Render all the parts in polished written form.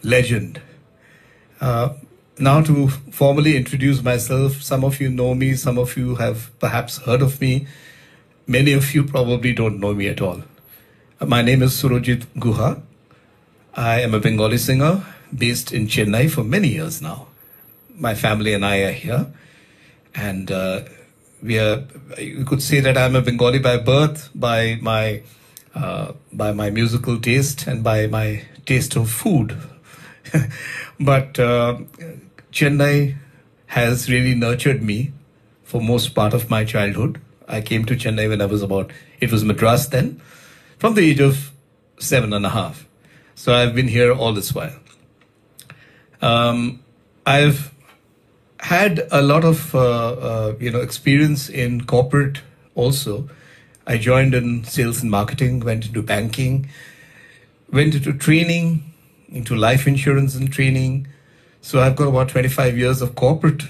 legend. Now to formally introduce myself, some of you know me, some of you have perhaps heard of me, many of you probably don't know me at all. My name is Surojit Guha. I am a Bengali singer based in Chennai for many years now. My family and I are here, and you could say that I'm a Bengali by birth, by my musical taste and by my taste of food. But Chennai has really nurtured me for most part of my childhood. I came to Chennai when I was it was Madras then, from the age of 7.5. So I've been here all this while. I've had a lot of experience in corporate also. I joined in sales and marketing, went into banking, went into training, into life insurance and training. So I've got about 25 years of corporate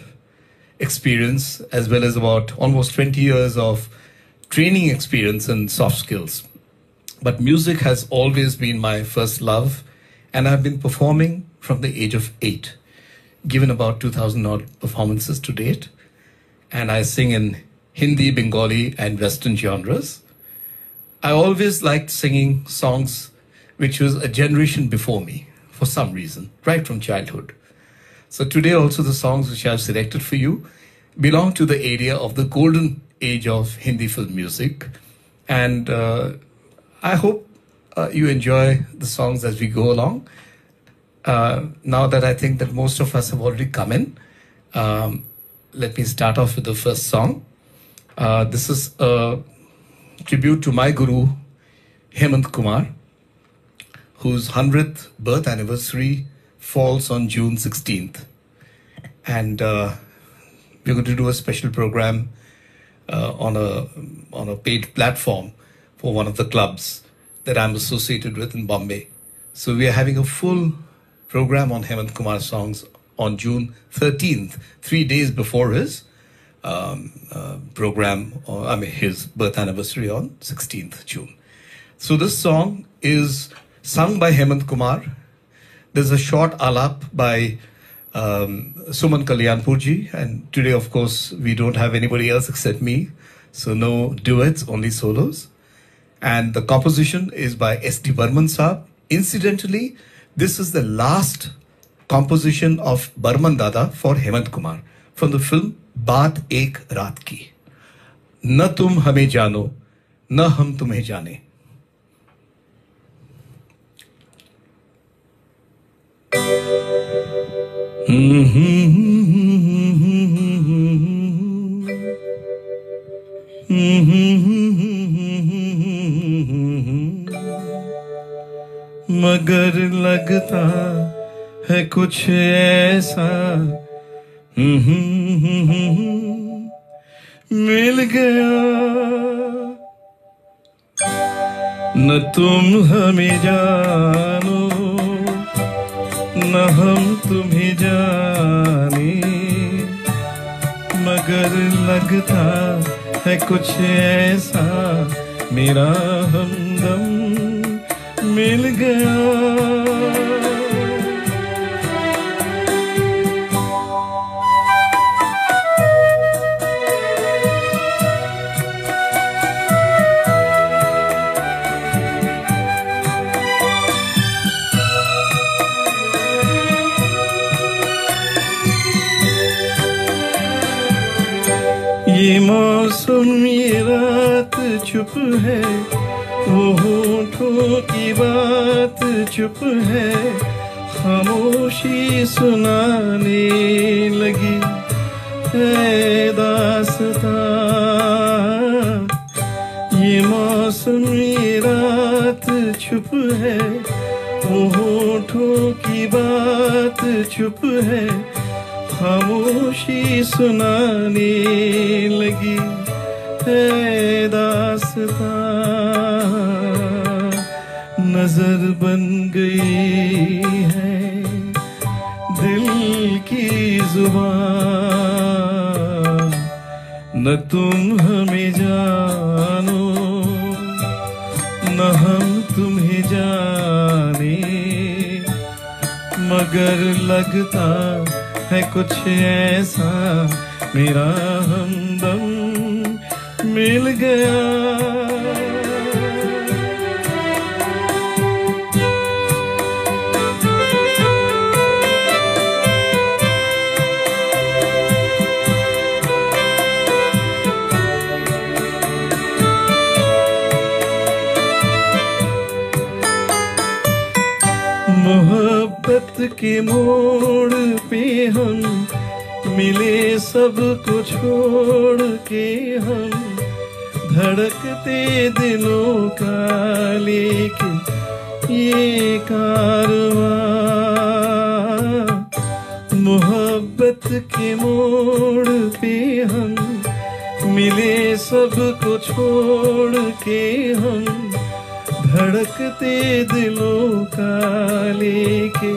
experience, as well as about almost 20 years of training experience and soft skills. But music has always been my first love, and I've been performing from the age of 8, given about 2,000 odd performances to date. And I sing in Hindi, Bengali, and Western genres. I always liked singing songs which was a generation before me, for some reason, right from childhood. So today also the songs which I've selected for you belong to the area of the golden age of Hindi film music. And I hope you enjoy the songs as we go along. Now that I think that most of us have already come in, let me start off with the first song. This is a tribute to my guru, Hemant Kumar, whose 100th birth anniversary falls on June 16th. And we're going to do a special program on a paid platform for one of the clubs that I'm associated with in Bombay. So we are having a full program on Hemant Kumar songs on June 13th, 3 days before his his birth anniversary on 16th June. So this song is sung by Hemant Kumar. There's a short alap by Suman Kalyanpurji, and today, of course, we don't have anybody else except me, so no duets, only solos. And the composition is by S.D. Burman Saab. Incidentally, this is the last composition of Burman Dada for Hemant Kumar from the film Baat Ek Raat Ki. Na tum hame jano, na hum tumhe jane. मगर लगता है कुछ ऐसा मिल गया न तुम हमें जानो न हम तुम्हें जाने मगर लगता है कुछ ऐसा मेरा हमदम मिल गया ये मौसम ये रात चुप है वो होठों की बात चुप है खामोशी सुनाने लगी है दास्तां ये मौसम ये रात चुप है वो होठों की बात चुप है खामोशी सुनाने लगी है दास्तां नजर बन गई है दिल की जुबान न तुम हमें जानो न हम तुम्हें जाने मगर लगता है कुछ ऐसा मेरा हमदम मिल गया। मोहब्बत के मोड़ पे हम मिले, सब कुछ छोड़ के हम धड़कते दिलों का लेके ये कारवां। मोहब्बत के मोड़ पे हम मिले, सब कुछ छोड़ के हम धड़कते दिलों का लेके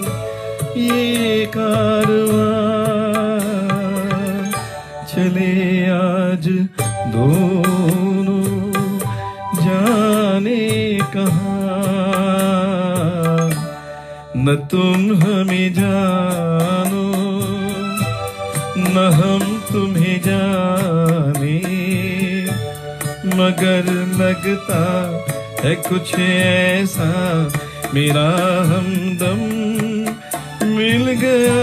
ये कारवां। चले आज दोनों जाने कहाँ, न तुम हमें जानो न हम तुम्हें जाने, मगर लगता है कुछ ऐसा मेरा हमदम मिल गया।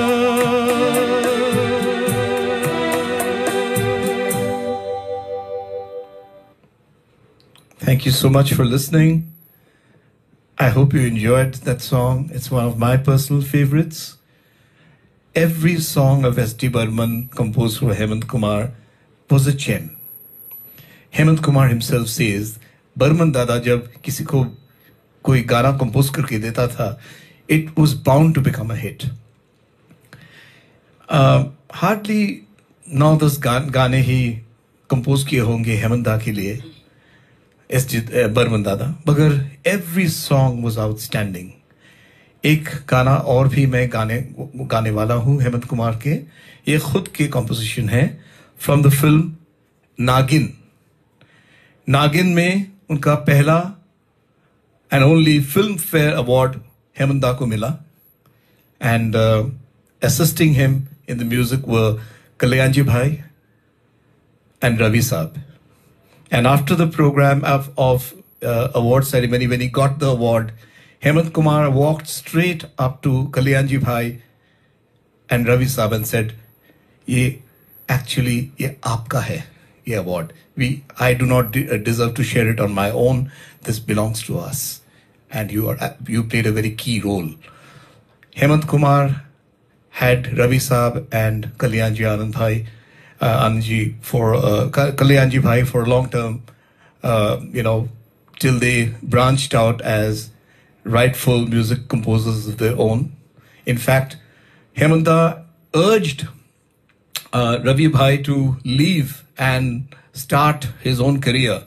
Thank you so much for listening. I hope you enjoyed that song. It's one of my personal favorites. Every song of S.D. Burman composed for Hemant Kumar was a gem. Hemant Kumar himself says, Burman दादा जब किसी को कोई गाना compose करके देता था, it was bound to become a hit. Hardly 9-10 गाने ही कंपोज किए होंगे हेमंत दा के लिए बर्मन दादा, मगर एवरी सॉन्ग वाज आउटस्टैंडिंग। एक गाना और भी मैं गाने वाला हूं हेमंत कुमार के, ये खुद के कंपोजिशन है फ्रॉम द फिल्म नागिन। नागिन में उनका पहला and only Filmfare award Hemant da को मिला, and assisting him in the music were Kalyan ji bhai and Ravi sahab. And after the program of award ceremony, when he got the award, Hemant Kumar walked straight up to Kalyan ji bhai and Ravi साहब and said, ये आपका है ये award. I do not deserve to share it on my own. This belongs to us, and you played a very key role. Hemant Kumar had Ravi Saab and Kalyan ji Anand ji for Kalyan ji bhai for a long term, till they branched out as rightful music composers of their own. In fact, Hemant da urged Ravi bhai to leave and start his own career.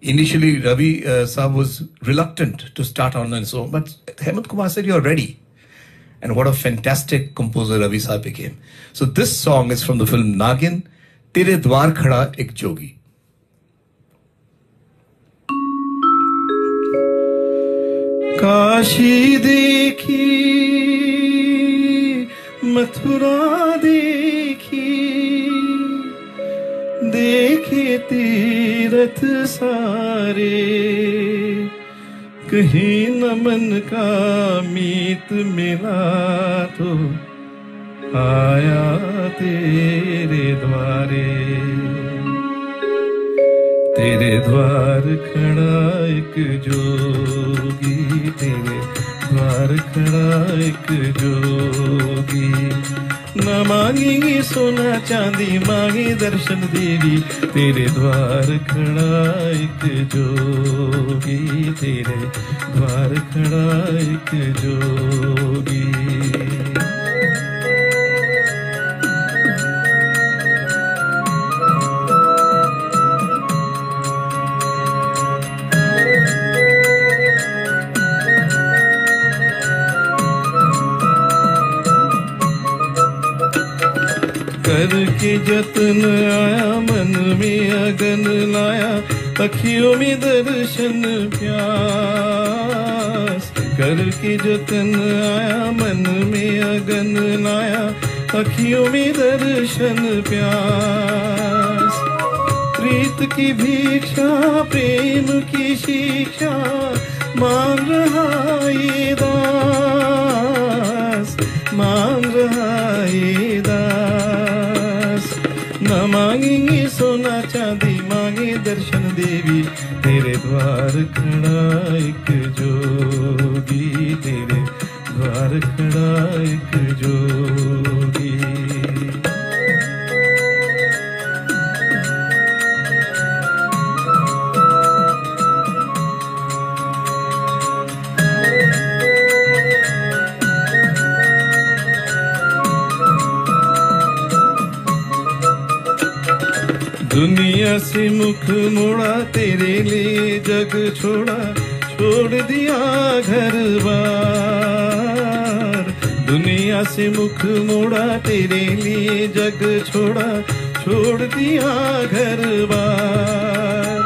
Initially, Ravi Saab was reluctant to start on his own, but Hemant Kumar said, "You're ready." And what a fantastic composer Ravi Saab became. So this song is from the film Nagin, Tere Dwar Khada Ek Jogi. Kashi देखी मथुरा देखी, देखे तीरथ सारे, कहीं न मन का मीत मिला तो आया तेरे द्वारे। तेरे द्वार खड़ा एक जोगी, तेरे द्वार खड़ा एक जोगी, न मांगेंगे सोना चांदी मांगे दर्शन देवी। तेरे द्वार खड़ा एक जोगी, तेरे द्वार खड़ा एक जोगी। करके जतन आया मन में अगन लाया, अखियों में दर्शन प्यास। करके जतन आया मन में अगन लाया, अखियों में दर्शन प्यास। प्रीत की भिक्षा प्रेम की शिक्षा मान रहा ये दास, मान रहा ये दास। न मांगेंगे सोना चांदी मांगे दर्शन देवी, तेरे द्वार खड़ा एक जोगी, तेरे द्वार खड़ा एक जोगी। दुनिया से मुख मोड़ा तेरे लिए जग छोड़ा, छोड़ दिया घर बार। दुनिया से मुख मोड़ा तेरे लिए जग छोड़ा, छोड़ दिया घर बार।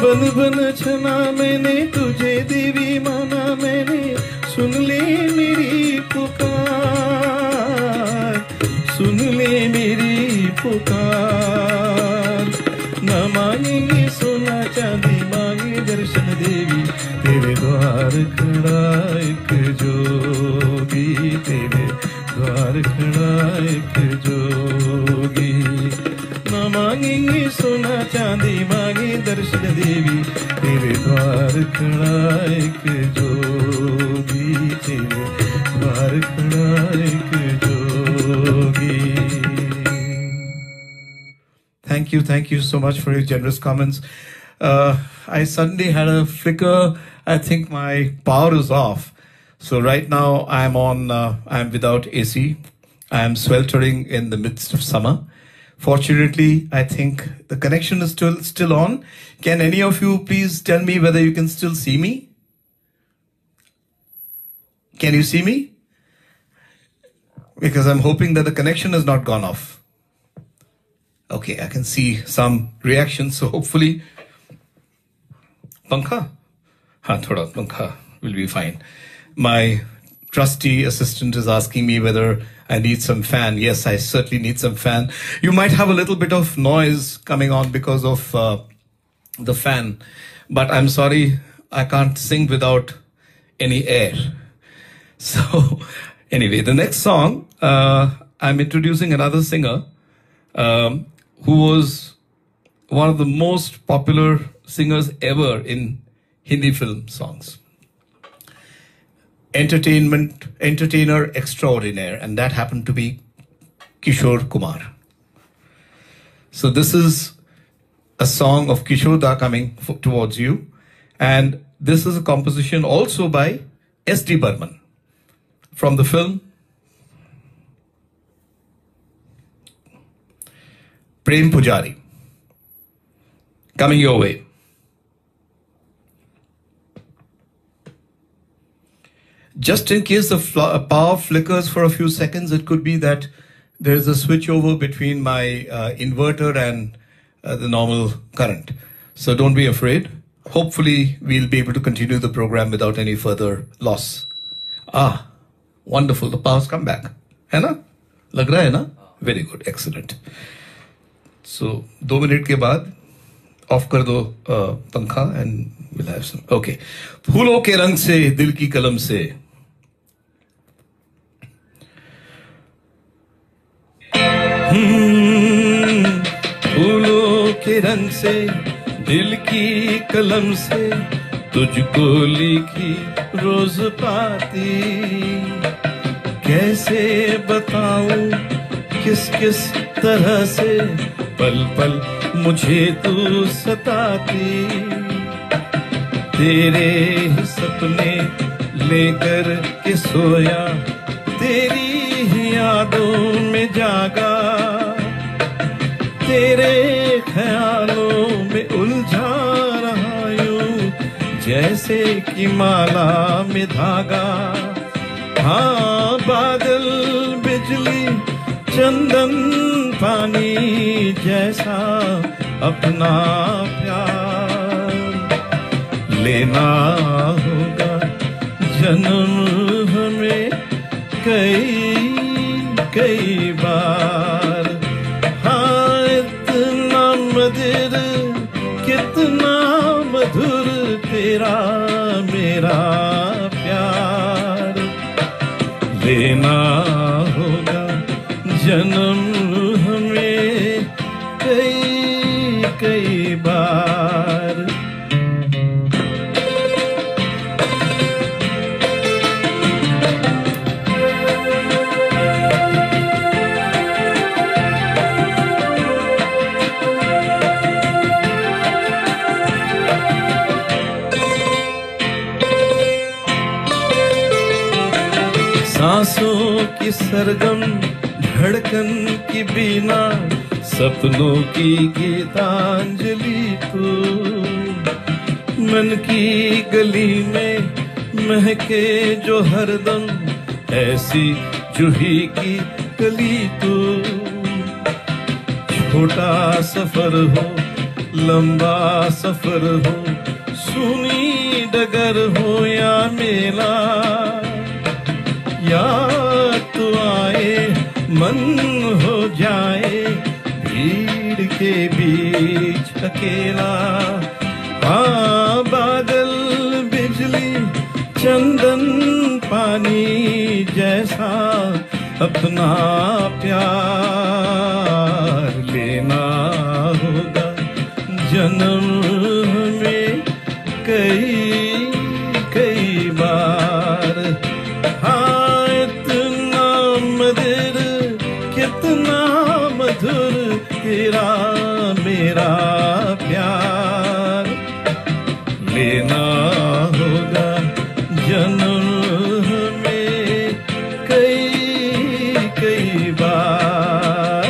बन बन छना मैंने तुझे देवी माना मैंने, सुन ले मेरी पुकार, सुन ले मेरी पुकार। न मांगेंगे सोना चांदी मांगे दर्शन देवी, तेरे द्वार खड़ा एक जोगी, तेरे द्वार खड़ा एक जोगी। न मांगेंगे सोना चांदी मांगे दर्शन देवी, तेरे द्वार खड़ा एक जोगी, तेरे द्वार खड़ा एक जोगी। Thank you so much for your generous comments. I suddenly had a flicker. I think my power is off. So right now I'm without AC. I am sweltering in the midst of summer. Fortunately, I think the connection is still on. Can any of you please tell me whether you can still see me? Can you see me? Because I'm hoping that the connection has not gone off. Okay, I can see some reactions, so hopefully pankha? Haan, thoda pankha will be fine. My trusty assistant is asking me whether I need some fan. Yes, I certainly need some fan. You might have a little bit of noise coming on because of the fan, but I'm sorry, I can't sing without any air. So anyway, the next song, I'm introducing another singer who was one of the most popular singers ever in Hindi film songs. Entertainer extraordinaire, and that happened to be Kishore Kumar. So this is a song of Kishore Da coming towards you, and this is a composition also by S.D. Burman from the film Prem Pujari. Coming your way. Just in case the power flickers for a few seconds, it could be that there's a switch over between my inverter and the normal current. So don't be afraid. Hopefully we'll be able to continue the program without any further loss. Ah, wonderful. The power's come back. है ना? लग रहा है ना? Very good. Excellent. So 2 minutes के बाद of कर दो पंखा and we'll have some. Okay. फूलों के रंग से दिल की कलम से फूलों के रंग से दिल की कलम से तुझको लिखी रोज पाती, कैसे बताऊं किस किस तरह से पल पल मुझे तू सताती। तेरे ही सपने लेकर के सोया, तेरी ही यादों में जागा, तेरे ख्यालों में उलझा रहा यूं जैसे कि माला में धागा। हाँ, बादल बिजली चंदन पानी जैसा अपना प्यार लेना होगा, जन्म हमें कई बार। हाँ इतना मधुर कितना मधुर तेरा मेरा प्यार। लेना होगा जन्म हमें कई बार। सांसों की सरगम धड़कन की बीना सपनों की गीतांजलि तू। मन की गली में महके जो हरदम ऐसी जूही की कली तू। छोटा सफर हो लंबा सफर हो सूनी डगर हो या मेला, याद तो आए मन हो जाए भीड़ के बीच अकेला। हाँ बादल बिजली चंदन पानी जैसा अपना प्यार। लेना होगा जन्म हमें कई बार। हाँ इतना मधुर कितना मधुर तेरा मेरा प्यार। लेना होगा जन्म हमें कई बार।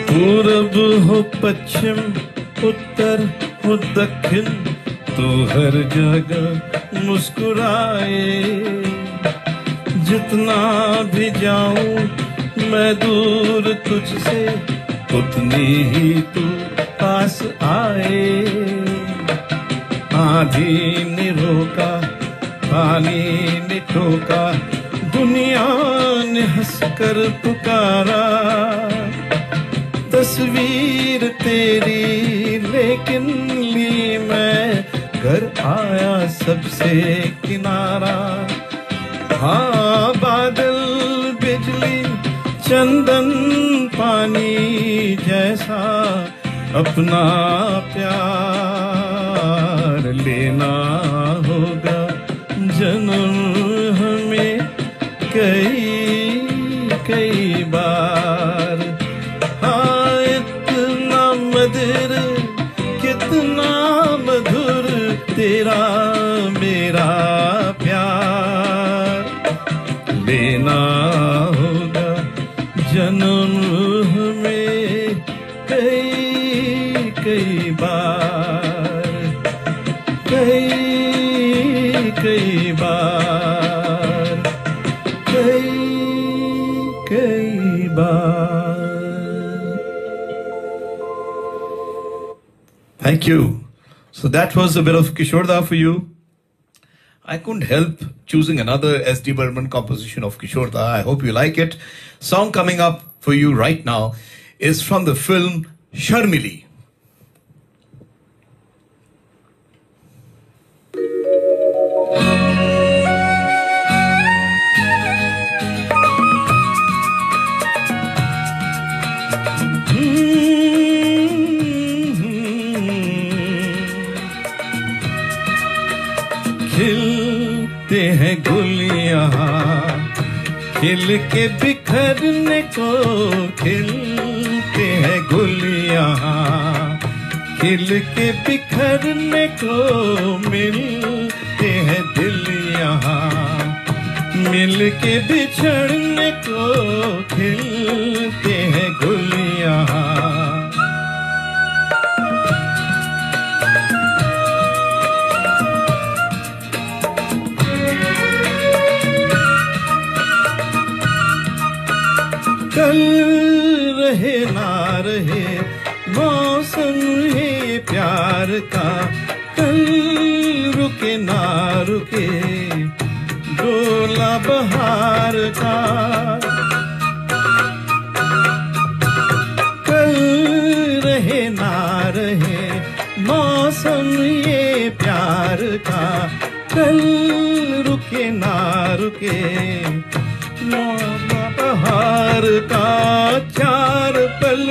पूरब हो पश्चिम उत्तर हो दक्षिण तू हर जगह मुस्कुराए। जितना भी जाऊं मैं दूर तुझसे उतनी ही तू पास आए। आंधी ने रोका पानी ने ठोका दुनिया ने हंसकर पुकारा। तस्वीर तेरी लेकिन ली मैं घर आया सबसे किनारा। हाँ बादल बिजली चंदन पानी जैसा अपना प्यार। लेना होगा जन्म हमें कई बार। हाँ इतना मधुर कितना मधुर तेरा मेरा प्यार। लेना होगा जन्म हमें कई बार। कई बार कई बार। Thank you. So that was a bit of Kishore Da for you. I couldn't help choosing another S.D. Burman composition of Kishore Da. I hope you like it. Song coming up for you right now is from the film Sharmili. खिलते हैं गुल यहाँ खिल के बिखरने को, खिलते हैं गुल यहाँ, खिल के बिखरने को मिलते हैं दिल यहाँ, मिल के बिछड़ने को खिलते हैं गुल यहाँ। कल रहे ना रहे मौसम है प्यार का, कल रुके ना रुके डोला बहार का, कल रहे ना रहे मौसम ये प्यार का, कल रुके ना रुके बहार का। चार पल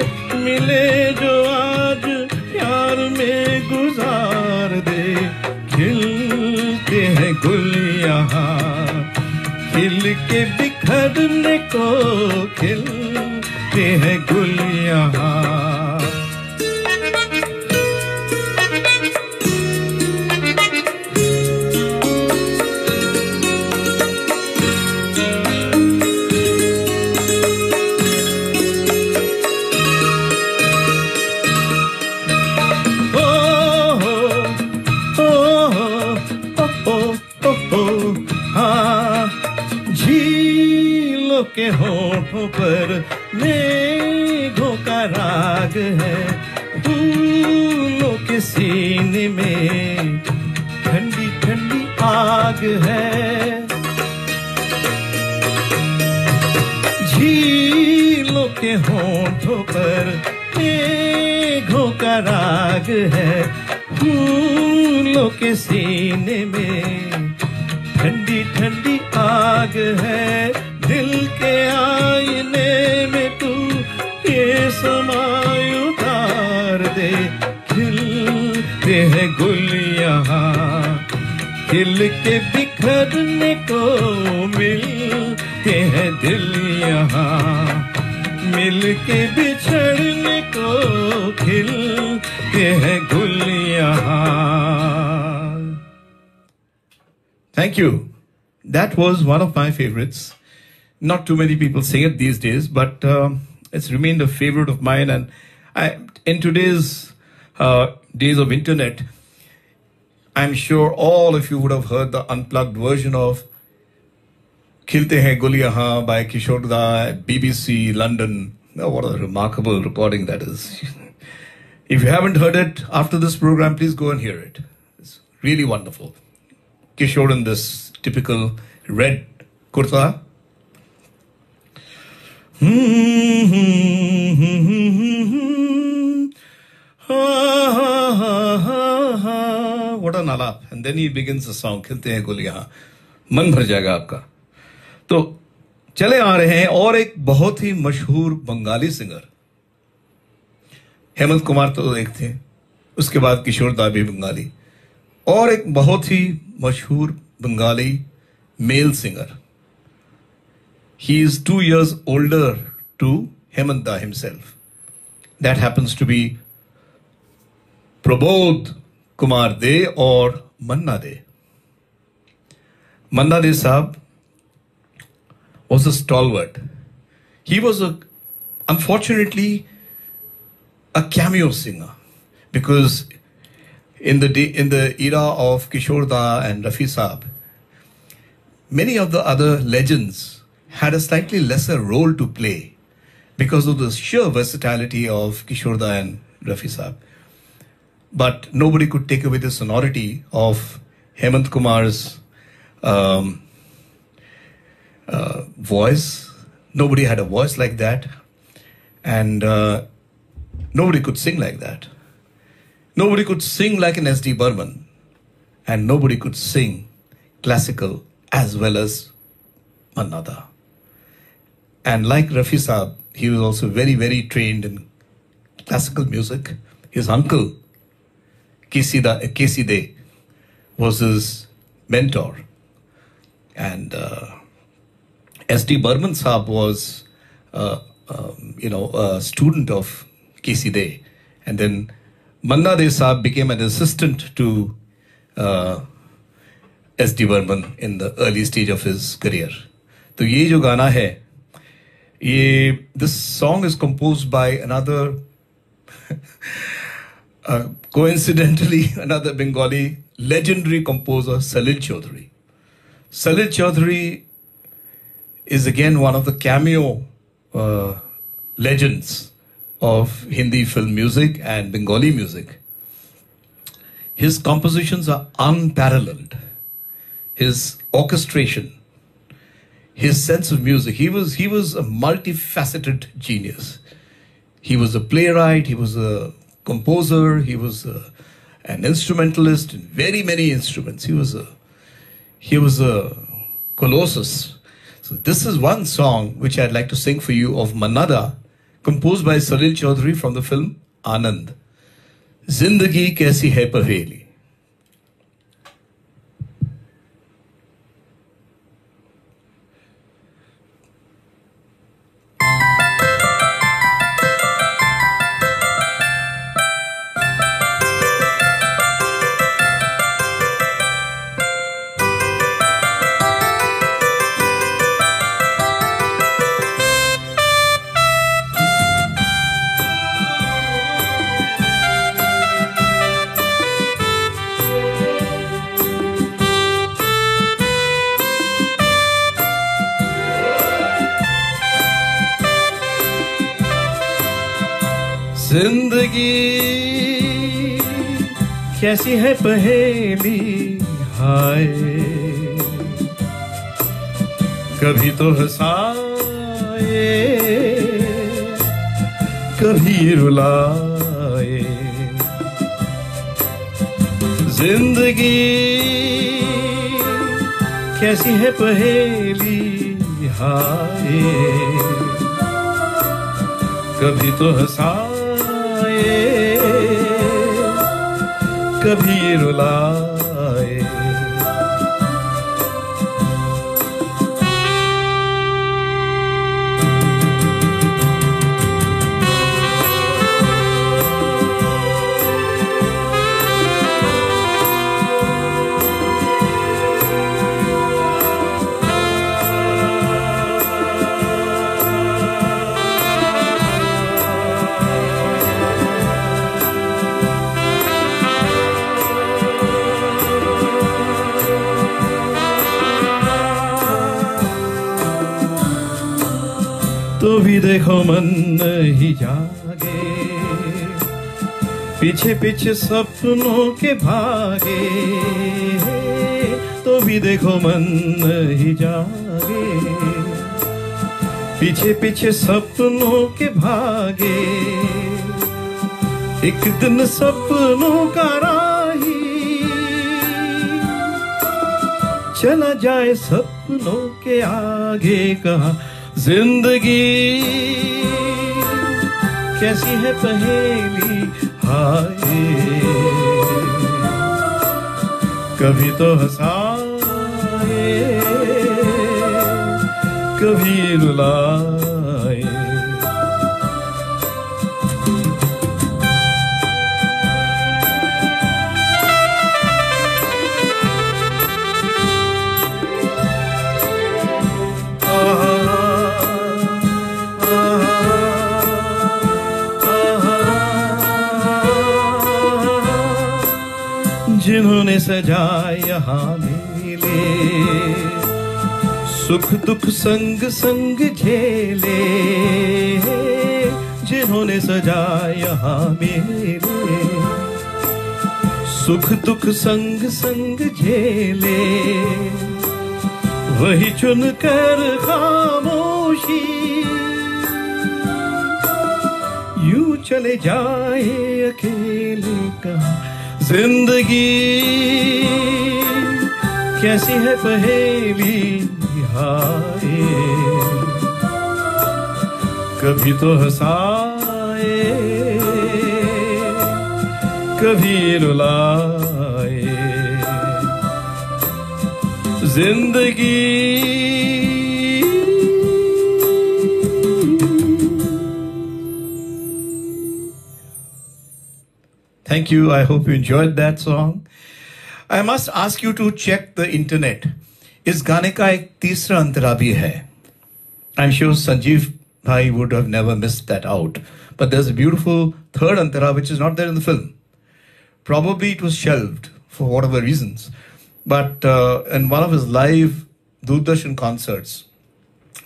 मिले जो आज प्यार में गुजार दे, खिलते हैं गुल यहाँ, खिल के बिखरने को खिलते हैं गुल यहाँ। के होठों पर मेघों का राग है, फूलों के सीने में ठंडी ठंडी आग है, झीलों के होठों पर मेघों का राग है, फूलों के सीने में ठंडी ठंडी आग है। दिल के आईने में तू ये समाय उतार दे, खिलते हैं गुल यहाँ, खिल के बिखरने को मिलते हैं दिल यहाँ, मिल के बिछड़ने को खिलते हैं गुल यहाँ। Thank you. That was one of my favorites. Not too many people sing it these days, but it's remained a favorite of mine. And in today's days of internet, I'm sure all of you would have heard the unplugged version of Khilte Hain Gul Yahan by Kishore Da at BBC London. Oh, what a remarkable recording that is. If you haven't heard it after this program, please go and hear it. It's really wonderful. Kishore in this typical red kurta. What an alap. And then he begins the song, Khilte Hain Gul Yahan. मन भर जाएगा आपका. तो चले आ रहे हैं और एक बहुत ही मशहूर बंगाली सिंगर. हेमंत कुमार तो एक थे, उसके बाद किशोर दा भी बंगाली, और एक बहुत ही मशहूर Bengali male singer. He is 2 years older to Hemant Da himself. That happens to be Prabodh Kumar De or Manna De. Manna De Saab was a stalwart. He was unfortunately a cameo singer, because in the era of Kishore Da and Rafi Saab, many of the other legends had a slightly lesser role to play because of the sheer versatility of Kishore Da and Rafi Saab. But nobody could take away the sonority of Hemant Kumar's voice. Nobody had a voice like that, and nobody could sing like that. Nobody could sing like an S.D. Burman, and nobody could sing classical as well as Manna Da. And like Rafi Saab, he was also very, very trained in classical music. His uncle, K.C. De, was his mentor. And S.D. Burman Saab was, a student of K.C. De. And then Manna De Saab became an assistant to S.D. Burman in the early stage of his career. So ye jo gana hai, this song is composed by another, coincidentally, another Bengali legendary composer, Salil Chaudhary. Salil Chaudhary is again one of the cameo legends of Hindi film music and Bengali music. His compositions are unparalleled. His orchestration, his sense of music. He was a multifaceted genius. He was a playwright, he was a composer, he was an instrumentalist in very many instruments. He was a colossus. So this is one song which I'd like to sing for you of Mannada, composed by Salil Chaudhary from the film Anand. Zindagi Kaisi Hai Paheli. जिंदगी कैसी है पहेली हाय, कभी तो हंसाए कभी रुलाए। जिंदगी कैसी है पहेली हाय, कभी तो हंसाए कभी रुलाए। तो भी देखो मन नहीं जागे, पीछे पीछे सपनों के भागे। तो भी देखो मन नहीं जागे, पीछे पीछे सपनों के भागे। एक दिन सपनों का राही चला जाए सपनों के आगे। कहा जिंदगी कैसी है पहेली हाय, कभी तो हंसाए कभी रुलाए। जिन्होंने सजाया यहाँ मेले, सुख दुख संग संग झेले। जिन्होंने सजाया यहाँ मेले, सुख दुख संग संग झेले। वही चुन कर खामोशी यूं चले जाए अकेले। कहाँ जिंदगी कैसी है पहेली हाय, कभी तो हंसाए कभी रुलाए। जिंदगी Thank you. I hope you enjoyed that song. I must ask you to check the internet. इस गाने का एक तीसरा अंतरा भी है. I'm sure Sanjeev Bhai would have never missed that out. But there's a beautiful third antara which is not there in the film. Probably it was shelved for whatever reasons. But in one of his live Doordarshan concerts,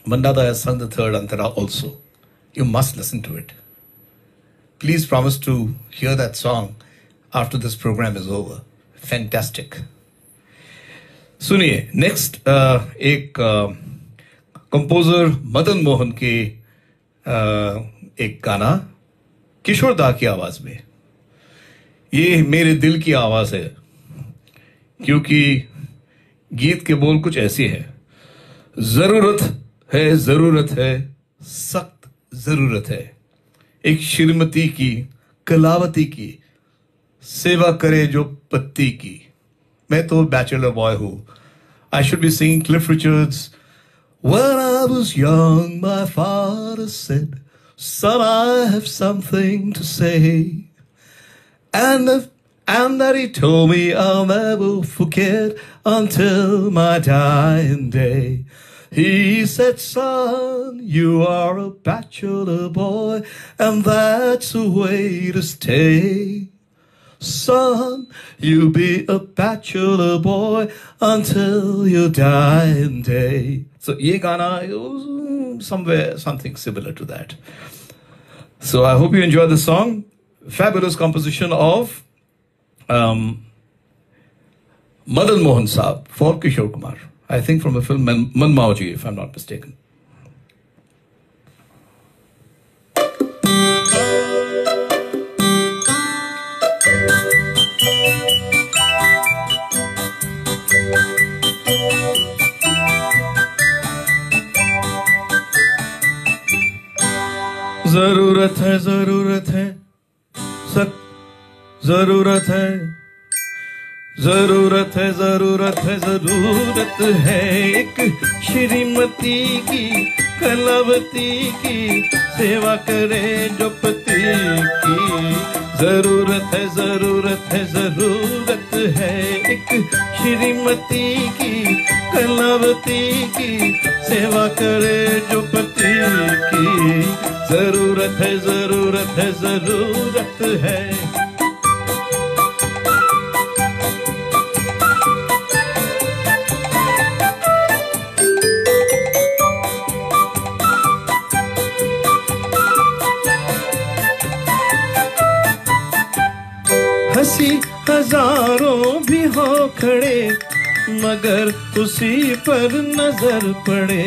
Mandada has sung the third antara also. You must listen to it. Please promise to hear that song after this program is over. Fantastic. सुनिए next एक composer Madan Mohan के एक गाना किशोर दा की आवाज में. ये मेरे दिल की आवाज है क्योंकि गीत के बोल कुछ ऐसे हैं. जरूरत है सख्त जरूरत है एक श्रीमती की कलावती की सेवा करे जो पत्ती की. मैं तो बैचलर बॉय हूं. I should be singing Cliff Richard's When I was young my father said son I have something to say and that he told me I'll never forget until my dying day. He said son you are a bachelor boy and that's the way to stay. Son, you be a bachelor boy until your dying day. So, ye gana is somewhere something similar to that. So, I hope you enjoy the song. Fabulous composition of Madan Mohan Saab for Kishore Kumar. I think from the film Manmauji, if I'm not mistaken. जरूरत है सख्त जरूरत है एक श्रीमती की कलावती की सेवा करे जो पति की. जरूरत है एक श्रीमती की कलावती की सेवा करे जो पति की. जरूरत है हंसी हजारों भी हो खड़े मगर उसी पर नजर पड़े.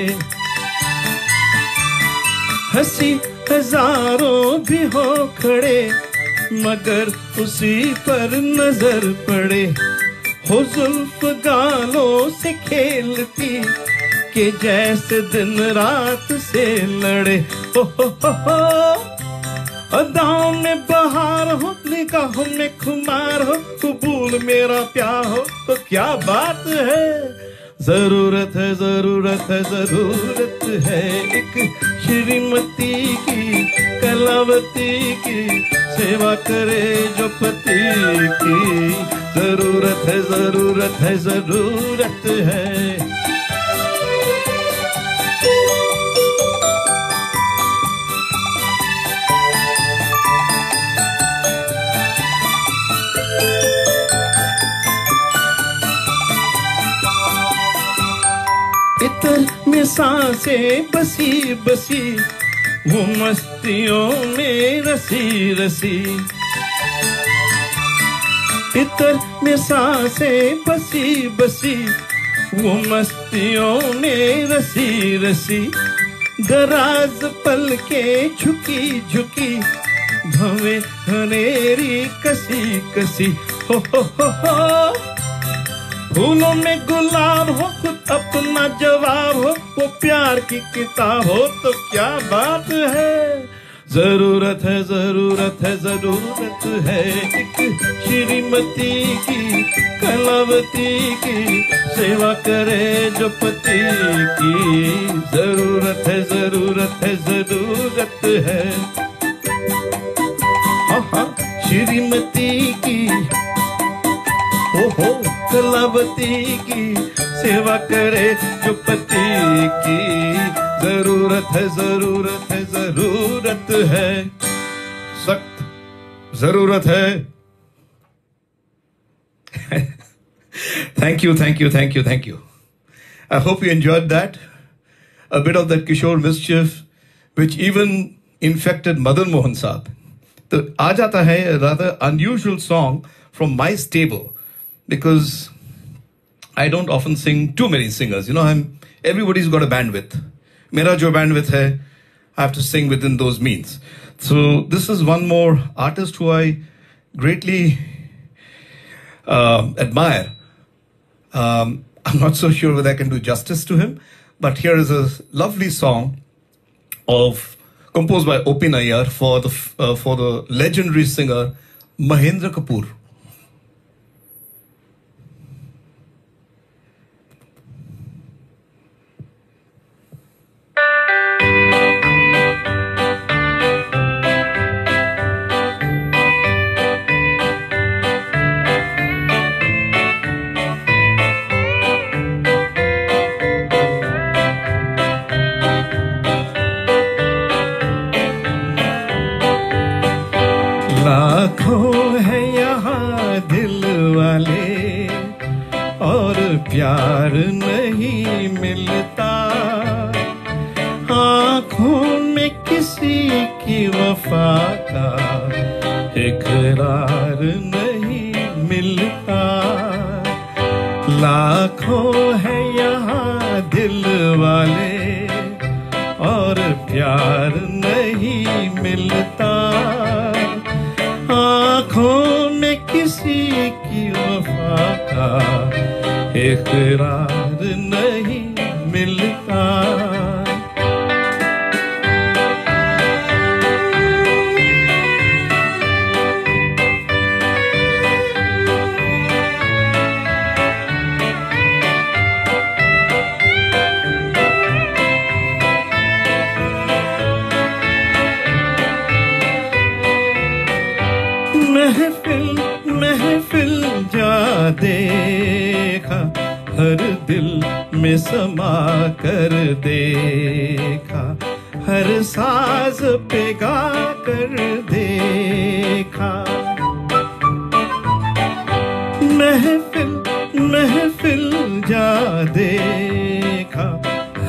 हंसी हजारों भी हो खड़े मगर उसी पर नजर पड़े. हो जुल्फ गालों से खेलती के जैसे दिन रात से लड़े. हो अदाओं में बहार हो निगाहों में खुमार हो कबूल मेरा प्यार हो तो क्या बात है. जरूरत है एक श्रीमती की कलावती की सेवा करे जो पति की. जरूरत है इतर में सांसें बसी वो मस्तियों में रसी इतर में सांसें बसी वो मस्तियों में रसी. दराज पल के झुकी भवे हनेरी कसी. हो फूलों में गुलाब हो खुद अपना जवाब हो वो प्यार की किताब हो तो क्या बात है. जरूरत है एक श्रीमती की कलावती की सेवा करे जो पति की. जरूरत है श्रीमती की, ओहो कलावती की सेवा करे जो पति की। जरूरत है, जरूरत है, जरूरत है, सख्त जरूरत है। Thank you, thank you, thank you, thank you. I hope you enjoyed that. A bit of that Kishore mischief, which even infected Madan Mohan Saab. So, aa jata hai a rather unusual song from my stable, because I don't often sing too many singers. You know, everybody's got a bandwidth. Mera jo bandwidth hai, I have to sing within those means. So this is one more artist who I greatly admire. I'm not so sure whether I can do justice to him, but here is a lovely song composed by O.P. Nayyar for the legendary singer Mahendra Kapoor. लाखों है यहाँ दिल वाले और प्यार नहीं मिलता, आँखों में किसी की वफा का इकरार नहीं मिलता। लाखों है यहाँ दिल वाले और प्यार नहीं मिलता, आँखों में किसी की वफा का इकरार नहीं मिलता। महफिल महफिल जा देखा, हर दिल में समा कर देखा, हर साज पे गा कर देखा। महफिल महफिल जा देखा,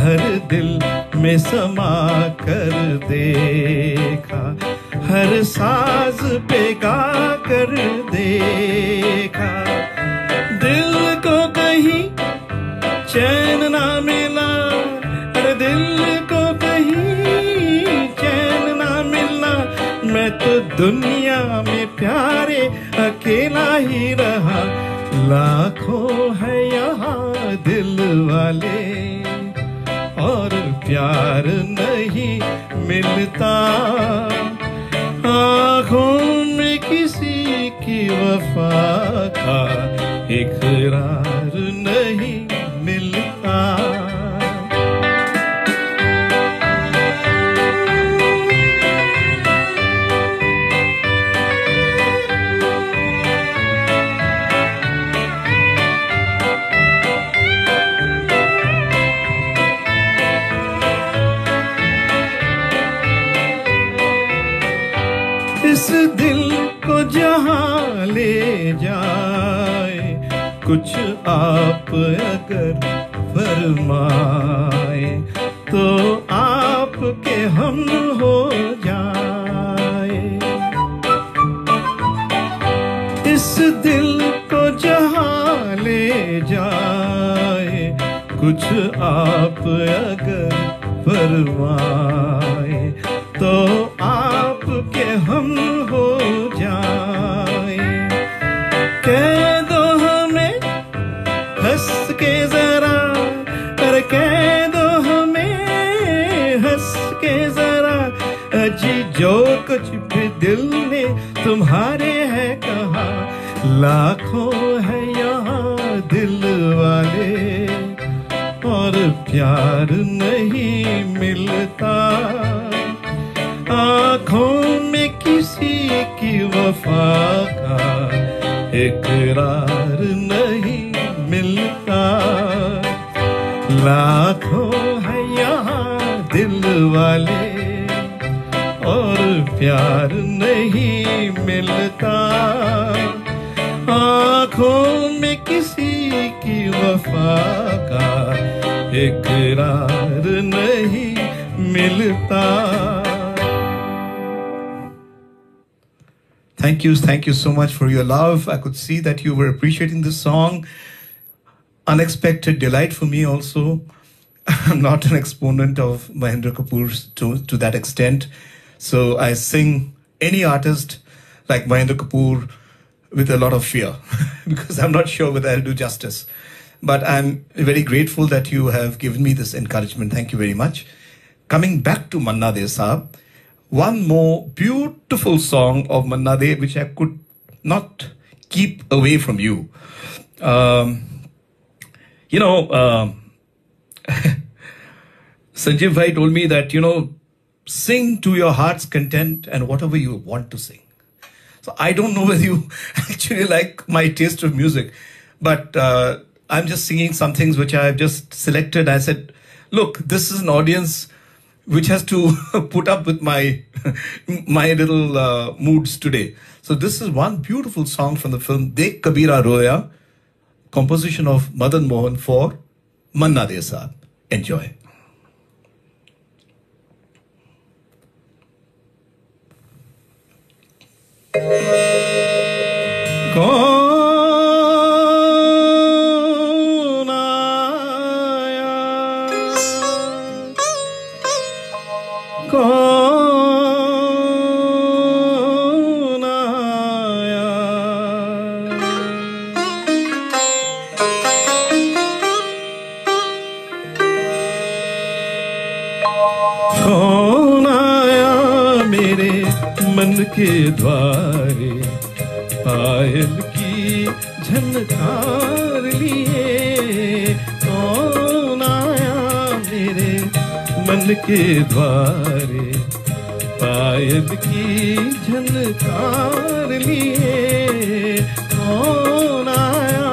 हर दिल में समा कर देखा, हर साज पे गा कर देखा। दिल को कहीं चैन ना मिला, अरे दिल को कहीं चैन ना मिला, मैं तो दुनिया में प्यारे अकेला ही रहा। लाखों है यहाँ दिल वाले और प्यार नहीं मिलता, आँखों में किसी की वफा का इकरार नहीं मिलता। इस दिल को जहाँ ले जाए, कुछ आप अगर फरमाए तो आपके हम हो जाए। इस दिल को जहाँ ले जाए, कुछ आप अगर फरमाए तो आपके हम हो जाए। कह दो हमें हंस के जरा, पर कह दो हमें हंस के जरा, अजी जो कुछ भी दिल ने तुम्हारे है कहा। लाखों है यहाँ दिल वाले और प्यार नहीं मिलता, आँखों में किसी किसी की वफा का इकरार नहीं मिलता। लाखों है यहाँ दिल वाले और प्यार नहीं मिलता। आँखों में किसी की वफा का इकरार नहीं मिलता। Thank you so much for your love. I could see that you were appreciating this song. Unexpected delight for me also. I'm not an exponent of Mahendra Kapoor to that extent. So I sing any artist like Mahendra Kapoor with a lot of fear because I'm not sure whether I'll do justice. But I'm very grateful that you have given me this encouragement. Thank you very much. Coming back to Manna De Saab, one more beautiful song of Manna De which I could not keep away from you. Sanjeev Bhai told me that, sing to your heart's content and whatever you want to sing. So I don't know whether you actually like my taste of music, but I'm just singing some things which I've just selected. I said, look, this is an audience which has to put up with my little moods today. So this is one beautiful song from the film Dekh Kabira Roya, composition of Madan Mohan for Manna De Saab. Enjoy. कौन आया, कौन आया, कौन आया मेरे मन के द्वारे, पायल की झनकार लिए। कौन आया मेरे मन के द्वारे, पायल की झनकार लिए। कौन आया,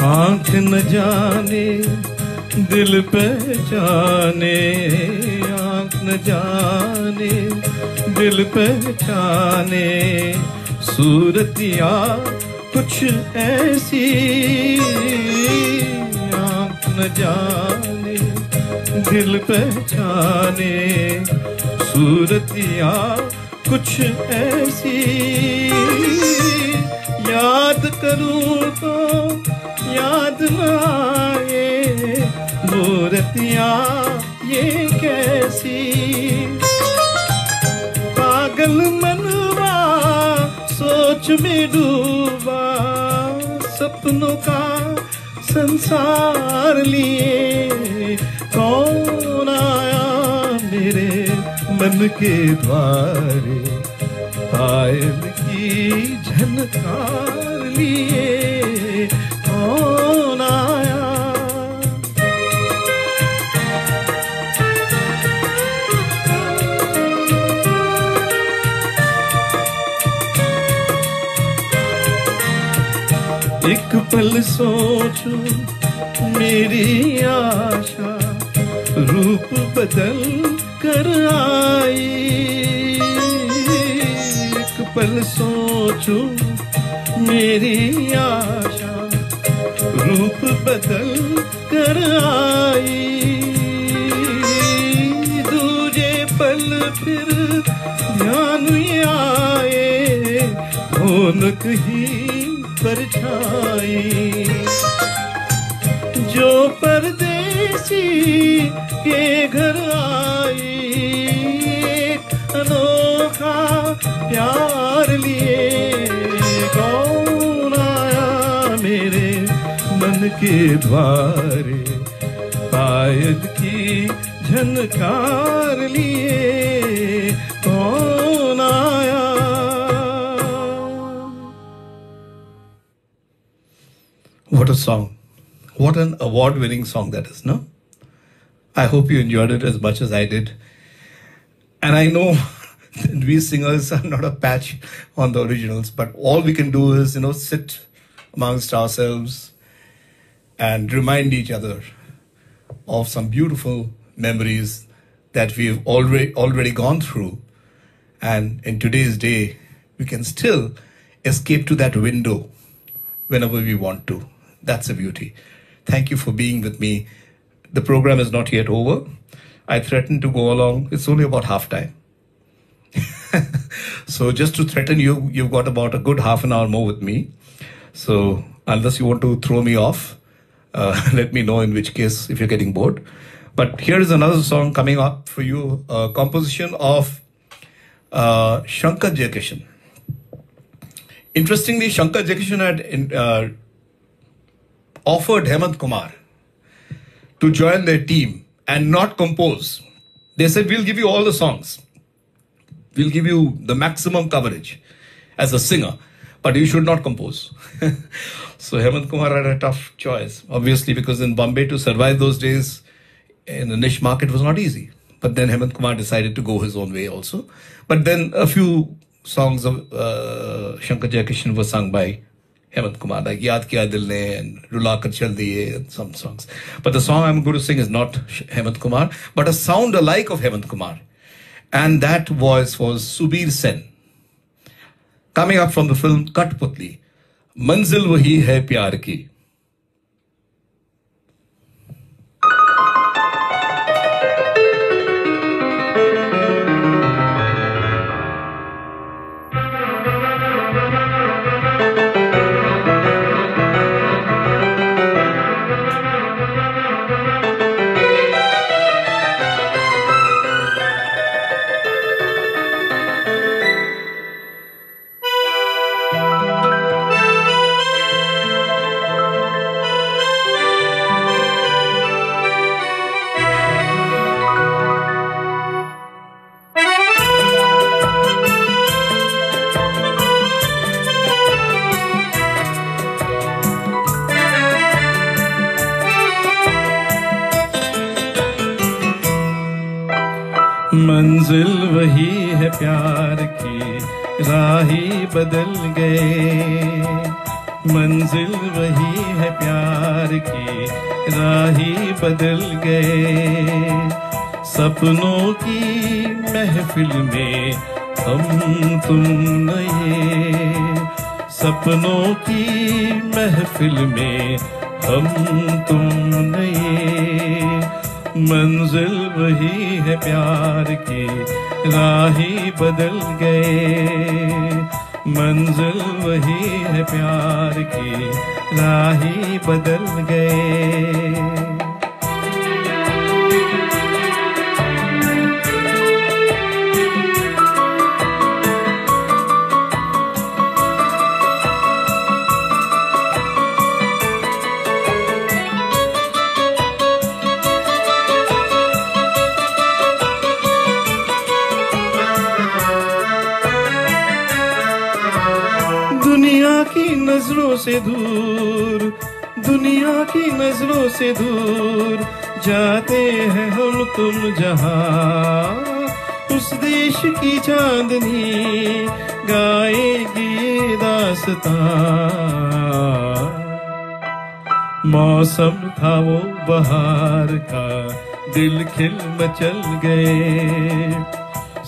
आँख न जाने दिल पहचाने, आँख न जाने दिल पहचाने, सूरतिया कुछ ऐसी। आँख न जाने दिल पहचाने, सूरतिया कुछ ऐसी। याद करूं तो याद न आए, मूर्तियाँ ये कैसी। पागल मनवा सोच में डूबा, सपनों का संसार लिए। कौन आया मेरे मन के द्वारे, पायल की झनकार लिए। कौन आया, एक पल सोचूं मेरी आशा, रूप बदल कर आई। एक पल सोचूं मेरी आशा, रूप बदल कर आई। दूजे पल फिर ध्यान ये आए, रौनक ही परछाई। जो परदेसी के घर आई, एक अनोखा प्यार लिए। कौन आया मेरे मन के द्वारे, पायल की झनकार लिए। a song. What an award-winning song that is, no? I hope you enjoyed it as much as I did. And I know that we singers are not a patch on the originals, but all we can do is, sit amongst ourselves and remind each other of some beautiful memories that we've already gone through. And in today's day, we can still escape to that window whenever we want to. That's a beauty. Thank you for being with me. The program is not yet over. I threatened to go along. It's only about half time. So just to threaten you, you've got about a good half an hour more with me. So unless you want to throw me off, let me know, in which case, if you're getting bored. But here is another song coming up for you, a composition of Shankar Jaikishan. Interestingly, Shankar Jaikishan had offered Hemant Kumar to join their team and not compose. They said, we'll give you all the songs. We'll give you the maximum coverage as a singer, but you should not compose. So Hemant Kumar had a tough choice, obviously, because in Bombay to survive those days in the niche market was not easy. But then Hemant Kumar decided to go his own way also. But then a few songs of Shankar Jaikishan were sung by Hemant Kumar, like Yaad Kiya Dil Ne and Rula Kar Chal Diye and some songs. But the song I'm going to sing is not Hemant Kumar, but a sound alike of Hemant Kumar. And that voice was Subir Sen. Coming up from the film Katputli, Manzil Wahi Hai Pyar Ki. मंजिल वही है प्यार की, राही बदल गए। मंजिल वही है प्यार की, राही बदल गए। सपनों की महफिल में हम तुम नए, सपनों की महफिल में हम तुम नए। मंजिल वही है प्यार की, राही बदल गए। मंजिल वही है प्यार की, राही बदल गए। दुनिया की नजरों से दूर, दुनिया की नजरों से दूर जाते हैं हम तुम जहां। उस देश की चांदनी गाएगी ये दास्तां। मौसम था वो बहार का, दिल खिल मचल गए।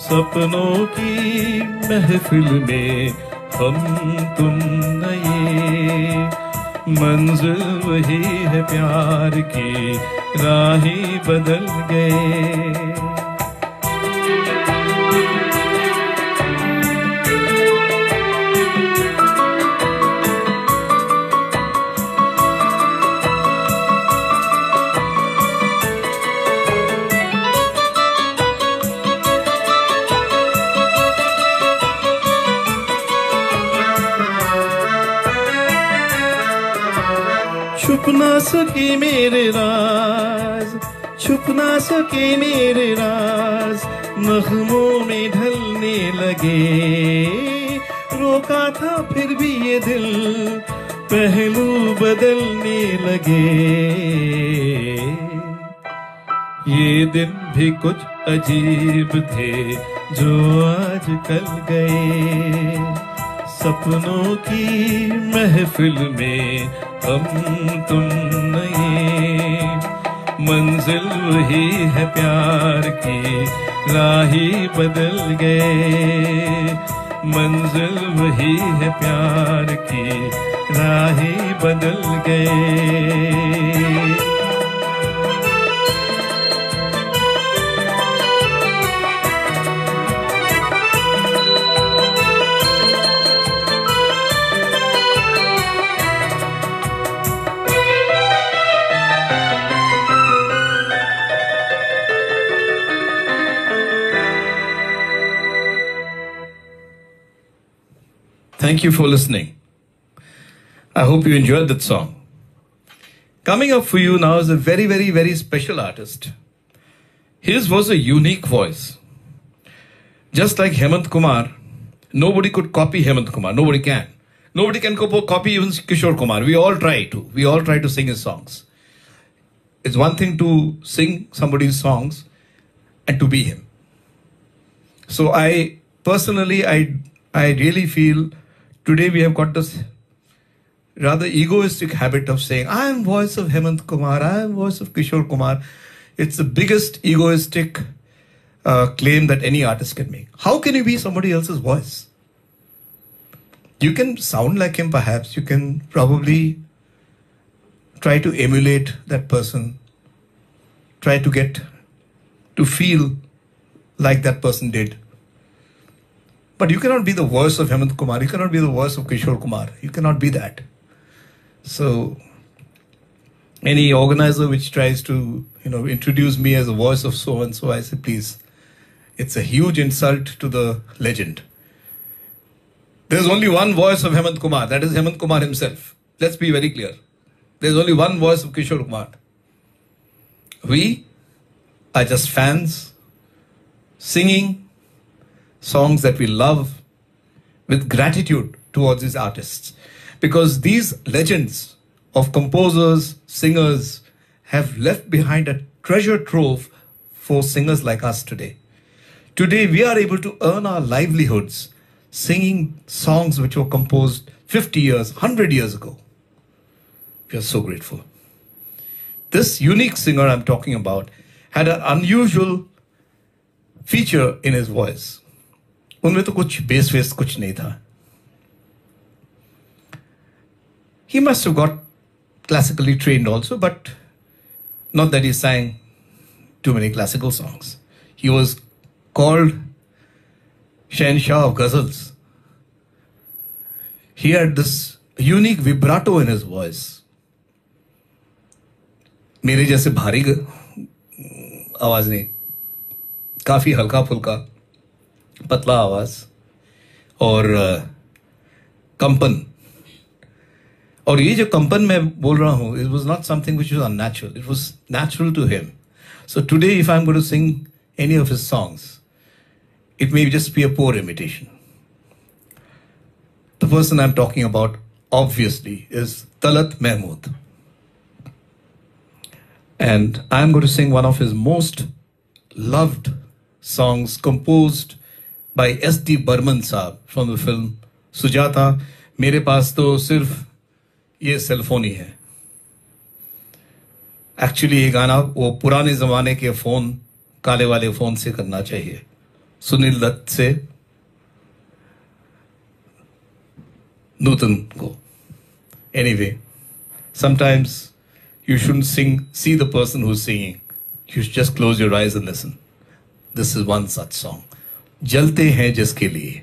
सपनों की महफिल में हम तुम नए। मंजिल वही है प्यार की, राही बदल गए। छुप ना सके मेरे राज, छुप ना सके मेरे राज, नग़्मों में ढलने लगे। रोका था फिर भी ये दिल, पहलू बदलने लगे। ये दिन भी कुछ अजीब थे जो आज कल गए। सपनों की महफिल में हम तुम नहीं, मंजिल वही है प्यार की, राही बदल गए। मंजिल वही है प्यार की, राही बदल गए। Thank you for listening. I hope you enjoyed that song. Coming up for you now is a very, very, very special artist. His was a unique voice. Just like Hemant Kumar, nobody could copy Hemant Kumar. Nobody can. Nobody can copy even Kishore Kumar. We all try to. We all try to sing his songs. It's one thing to sing somebody's songs and to be him. So I personally, I really feel today we have got this rather egoistic habit of saying, I am voice of Hemant Kumar, I am voice of Kishore Kumar. It's the biggest egoistic claim that any artist can make. How can you be somebody else's voice? You can sound like him perhaps, you can probably try to emulate that person, try to get to feel like that person did. But you cannot be the voice of Hemant Kumar. You cannot be the voice of Kishore Kumar. You cannot be that. So, any organizer which tries to, introduce me as a voice of so and so, I say, please, it's a huge insult to the legend. There's only one voice of Hemant Kumar. That is Hemant Kumar himself. Let's be very clear. There's only one voice of Kishore Kumar. We are just fans singing songs that we love with gratitude towards these artists, because these legends of composers, singers have left behind a treasure trove for singers like us today. Today we are able to earn our livelihoods singing songs which were composed 50 years, 100 years ago. We are so grateful. This unique singer I'm talking about had an unusual feature in his voice. उनमें तो कुछ base वेस कुछ नहीं था. He must have got classically trained also, but not that he sang too many classical songs. He was called Shahnshah of Ghazals. He had this unique vibrato in his voice. मेरे जैसे भारी आवाज नहीं, काफी हल्का फुल्का पतला आवाज और कंपन. और ये जो कंपन मैं बोल रहा हूं, it was not something which was unnatural. It was natural to him. So today if I'm going to sing any of his songs, it may just be a poor imitation. The person I'm talking about obviously is Talat Mahmood. And I'm going to sing one of his most loved songs composed by S.D. Burman साहब from the film Sujata. मेरे पास तो सिर्फ ये cellphone ही है. Actually ये गाना वो पुराने जमाने के फोन, काले वाले फोन से करना चाहिए. सुनील दत्त से नूतन को. Anyway, sometimes you shouldn't see the person who's singing. You should just close your eyes and listen. This is one such song. जलते हैं जिसके लिए.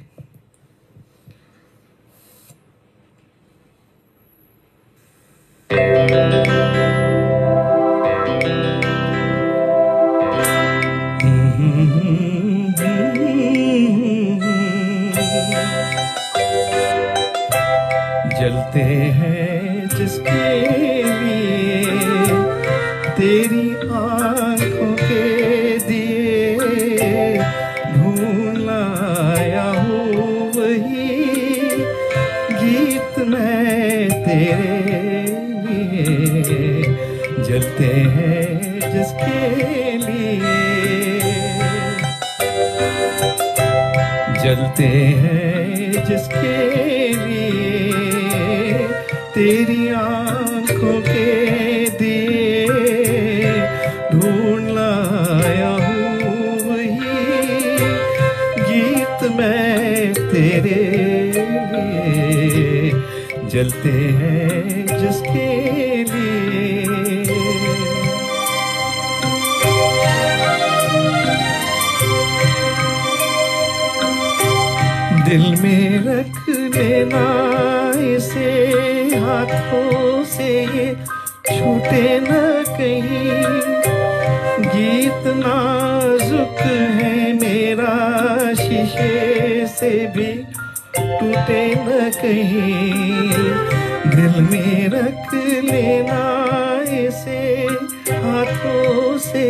जलते हैं जिसके लिए तेरी आंखों के दिए, ढूंढ लाया हूँ वही गीत मैं तेरे लिए, जलते हैं जिसके लिए, जलते हैं जिसके लिए, तेरी आंखों के दिए ढूंढ लाया हूँ वही गीत मैं तेरे लिए, जलते हैं जिसके लिए। दिल में रख लेना इसे, हाथों से ये छूटे न कहीं, गीत नाजुक है मेरा, शीशे से भी टूटे न कहीं। दिल में रख लेना इसे, हाथों से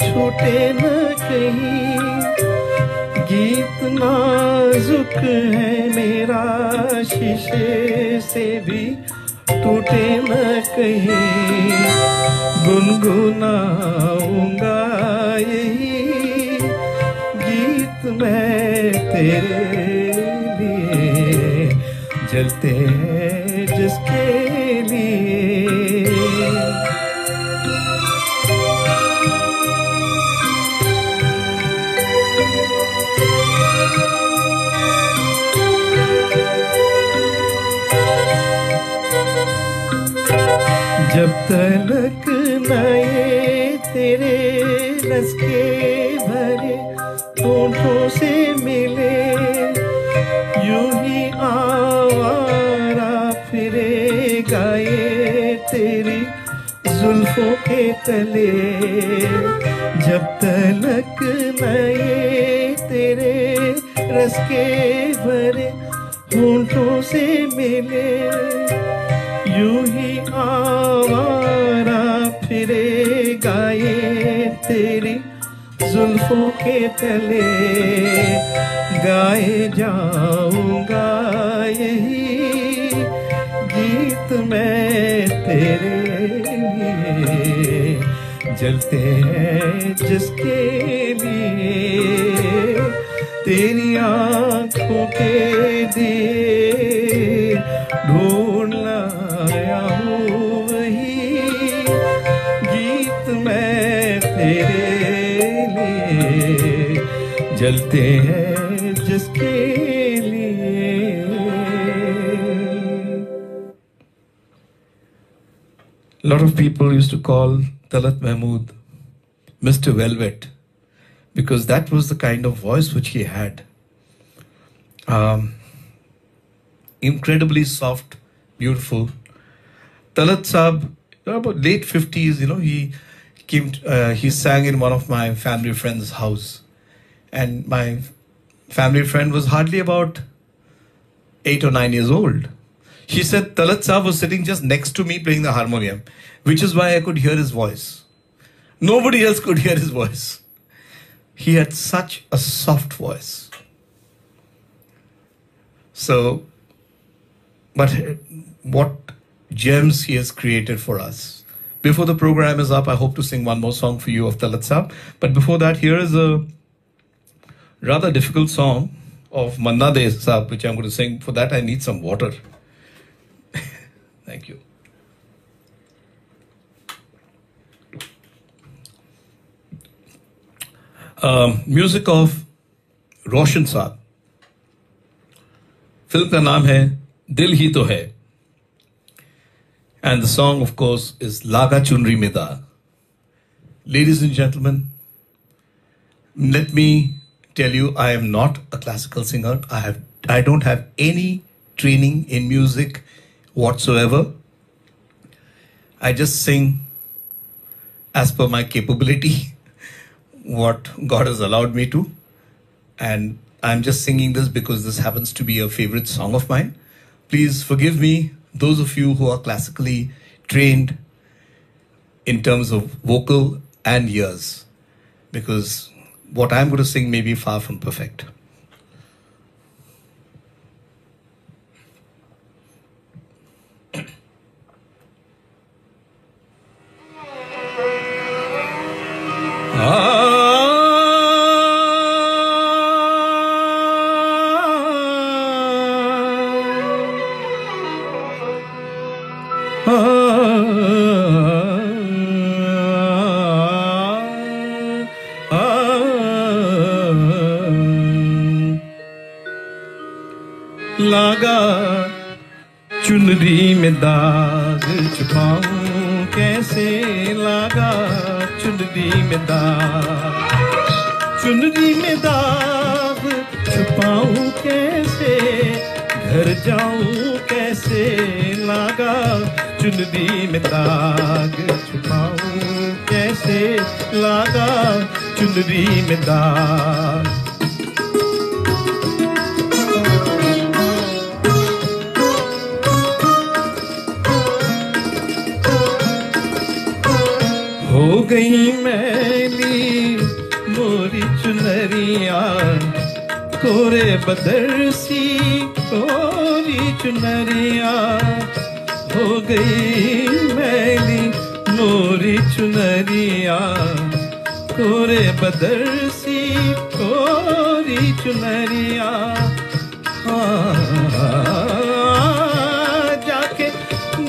छूटे न कहीं, गीत नाजुक है मेरा, शीशे से भी टूटे न कहीं। गुनगुनाऊंगा यही गीत मैं तेरे लिए, जलते हैं जिसके लिए। जब तलक नए तेरे रस के भरे होठों से मिले, यूं ही आवारा फिरे गाए तेरी जुल्फों के तले। जब तलक नए तेरे रस के भरे होठों से मिले, यूं ही आवारा फिरे गाए तेरी जुल्फों के तले, गाए जाऊंगा यही गीत मैं तेरे लिए, जलते हैं जिसके लिए, तेरी आंखों के दिए ढूंढ लाया हूँ वही गीत मैं तेरे लिए, जलते हैं जिसके लिए। A lot of people used to call Talat Mahmood Mr. Velvet because that was the kind of voice which he had. Incredibly soft, beautiful. Talat Saab, about late 50s, he came, he sang in one of my family friend's house. And my family friend was hardly about 8 or 9 years old. She said Talat Saab was sitting just next to me playing the harmonium, which is why I could hear his voice. Nobody else could hear his voice. He had such a soft voice. So, but what gems he has created for us. Before the program is up, I hope to sing one more song for you of Talat Saab. But before that, here is a rather difficult song of Manna De Saab, which I'm going to sing. For that, I need some water. Thank you. Music of Roshan Saab. Film का नाम है दिल ही तो है. And the song, of course, is Laga Chunri Mein Daag. Ladies and gentlemen, let me tell you, I am not a classical singer. I don't have any training in music whatsoever. I just sing as per my capability, what God has allowed me to. And I'm just singing this because this happens to be a favorite song of mine. Please forgive me, those of you who are classically trained in terms of vocal and ears, because what I'm going to sing may be far from perfect. लागा चुनरी में दाग छुपाऊं कैसे लागा चुनरी में दाग चुनरी में दाग छुपाऊं कैसे घर जाऊं कैसे लागा चुनरी में दाग छुपाऊं कैसे लागा चुनरी में दाग हो गई मैली मोरी चुनरिया कोरे बदर सी कोरी चुनरिया हो गई मैली मोरी चुनरिया कोरे बदर सी कोरी चुनरिया जाके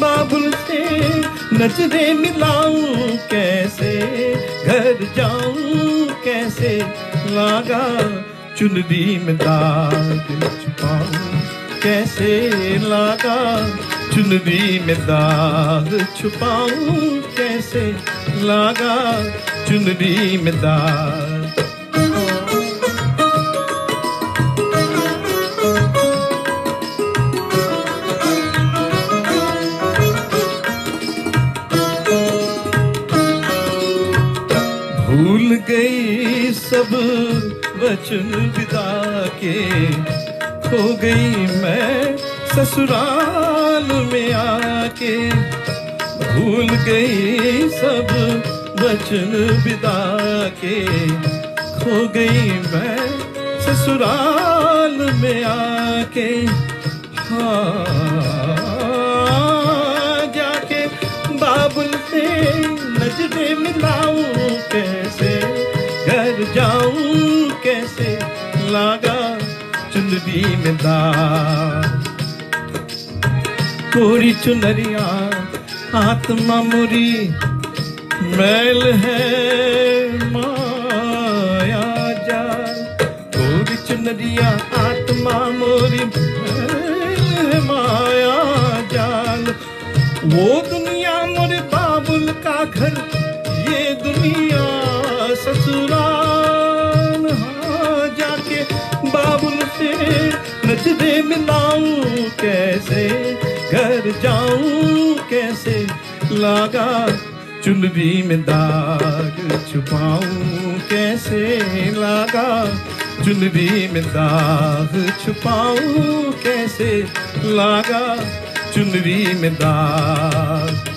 बाबुल से नजरें मिलाऊं कैसे घर जाऊं कैसे लागा चुनरी में दाग छुपाऊं कैसे लागा चुनरी में दाग छुपाऊं कैसे लागा चुनरी में दाग भूल गई सब वचन विदा के खो गई मैं ससुराल में आके भूल गई सब वचन विदा के खो गई मैं ससुराल में आके जाके बाबुल से नजरें मिलाऊं कैसे घर जाऊं कैसे लागा चुनरी में दाग कोरी चुनरिया आत्मा मुरी मैल है माया जाल कोरी चुनरिया आत्मा मोरी मैल है माया जाल वो दुनिया मोरे बाबुल का घर ये दुनिया ससुराल जाके बाबुल से नजरें मिलाऊं कैसे घर जाऊं कैसे लागा चुनरी में दाग छुपाऊं कैसे लागा चुनरी में दाग छुपाऊं कैसे लागा चुनरी में दाग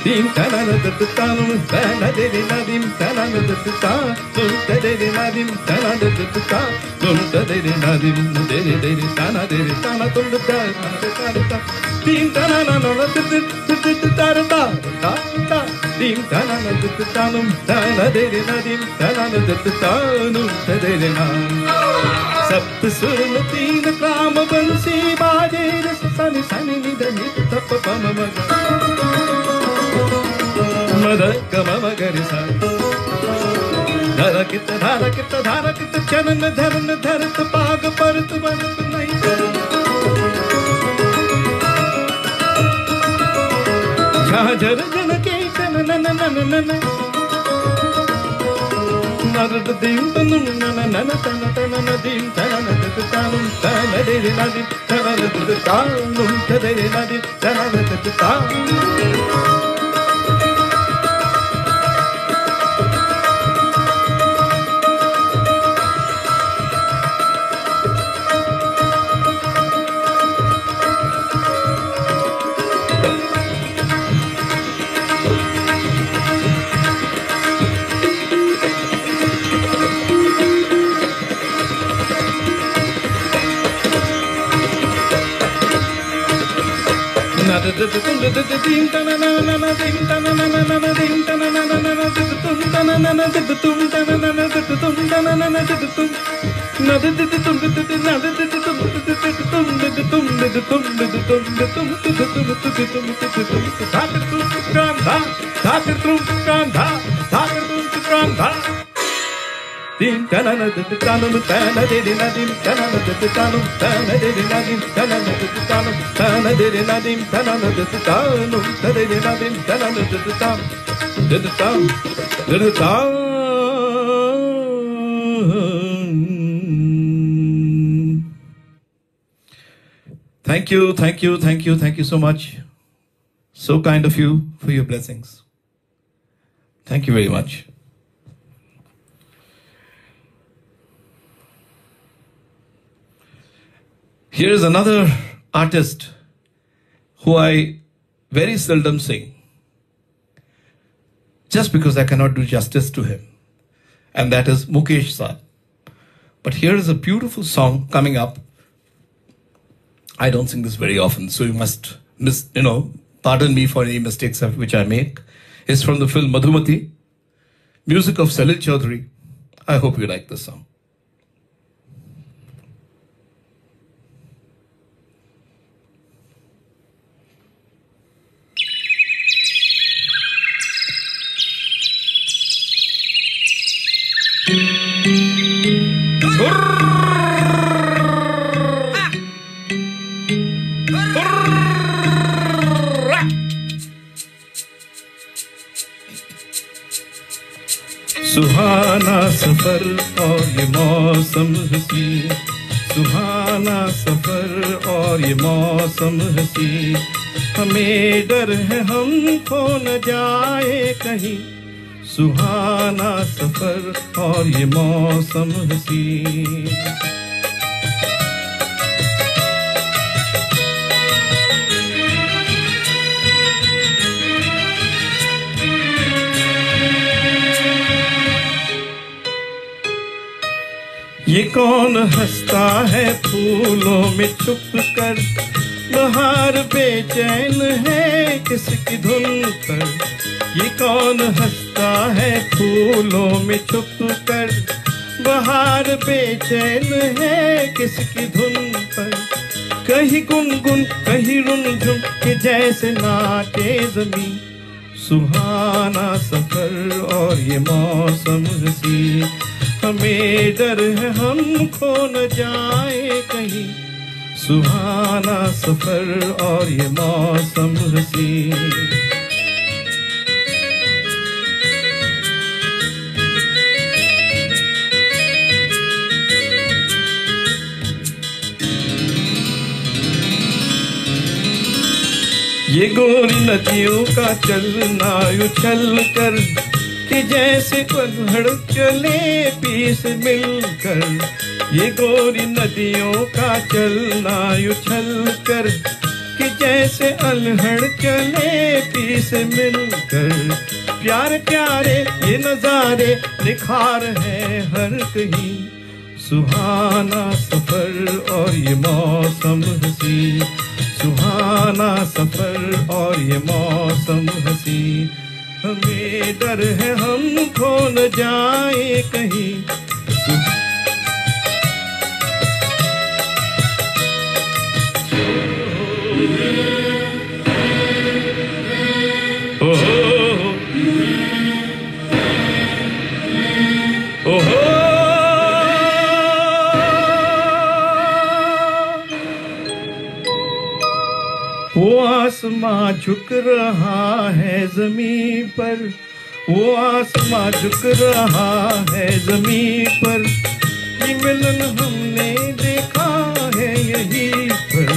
dim tanan tanum tanan de nadim tanan ta tum de nadim tanan ta tum de nadim de tanan de tanan tum de ta dim tanan ta ta dim tanan tanum tanan de nadim tanan ta tum de na सप्त सुर में तीन काम बंसी बाजे सनी सनी निधनि तप पम मग मद गम मगरि सा धर कित चरण धरन धरत पाग परत बनत नहीं झाझर जन के तन नन नन नन नरद दीम तनुम नन नन तन तन न दीम तन तनुम तन दे नदी तन तानुम तदे नदी तन ता dim tana na na na dim tana na na na dim tana na na na tum tana na na tum tana na na tum tana na na tum na tum na tum dim tanam tana de nadim tanam tanam tana de nadim tanam tanam tana de nadim tanam tanam tana de nadim tanam tanam Thank you, thank you, thank you, thank you so much. So kind of you for your blessings. Thank you very much. Here is another artist who I very seldom sing, just because I cannot do justice to him, and that is Mukesh Saab. But here is a beautiful song coming up. I don't sing this very often, so you must pardon me for any mistakes which I make. It's from the film Madhumati, music of Salil Chaudhary. I hope you like this song. सुहाना सफर और ये मौसम हसी, सुहाना सफर और ये मौसम हसी, हमें डर है हम खो न जाए कहीं, सुहाना सफर और ये मौसम हसी। ये कौन हंसता है फूलों में छुप कर, बहार बेचैन है किसकी धुन पर। ये कौन हंसता है फूलों में छुप कर, बहार बेचैन है किसकी धुन पर। कहीं गुनगुन कहीं रुनझुन के जैसे नाचे ज़मीं, सुहाना सफर और ये मौसम हसी, हमें डर है हम खो न जाए कहीं, सुहाना सफर और ये मौसम हसी। ये गोरी नदियों का चलना उछल कर, कि जैसे पतझड़ चले पीस मिलकर। ये गोरी नदियों का चलना उछल कर, कि जैसे अल्हड़ चले पीस मिलकर। प्यारे प्यारे ये नजारे निखार है हर कहीं, सुहाना सफर और ये मौसम हसी, सुहाना सफर और ये मौसम हसी। हमें डर है हम खो न जाए कहीं, वो आसमां झुक रहा है जमीन पर, वो आसमां झुक रहा है जमीन पर। ये मिलन हमने देखा है यहीं पर,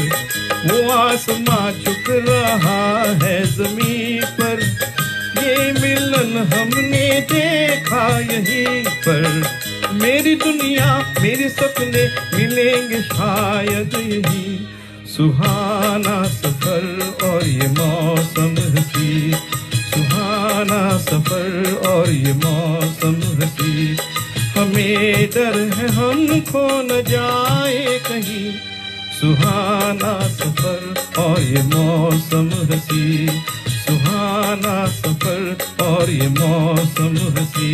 वो आसमां झुक रहा है जमीन पर। ये मिलन हमने देखा यहीं पर। मेरी दुनिया मेरे सपने मिलेंगे शायद यहीं, सुहाना सफर और ये मौसम हसी, सुहाना सफर और ये मौसम हसी। हमें डर है हम खो न जाए कहीं, सुहाना सफर और ये मौसम हसी, सुहाना सफर और ये मौसम हसी।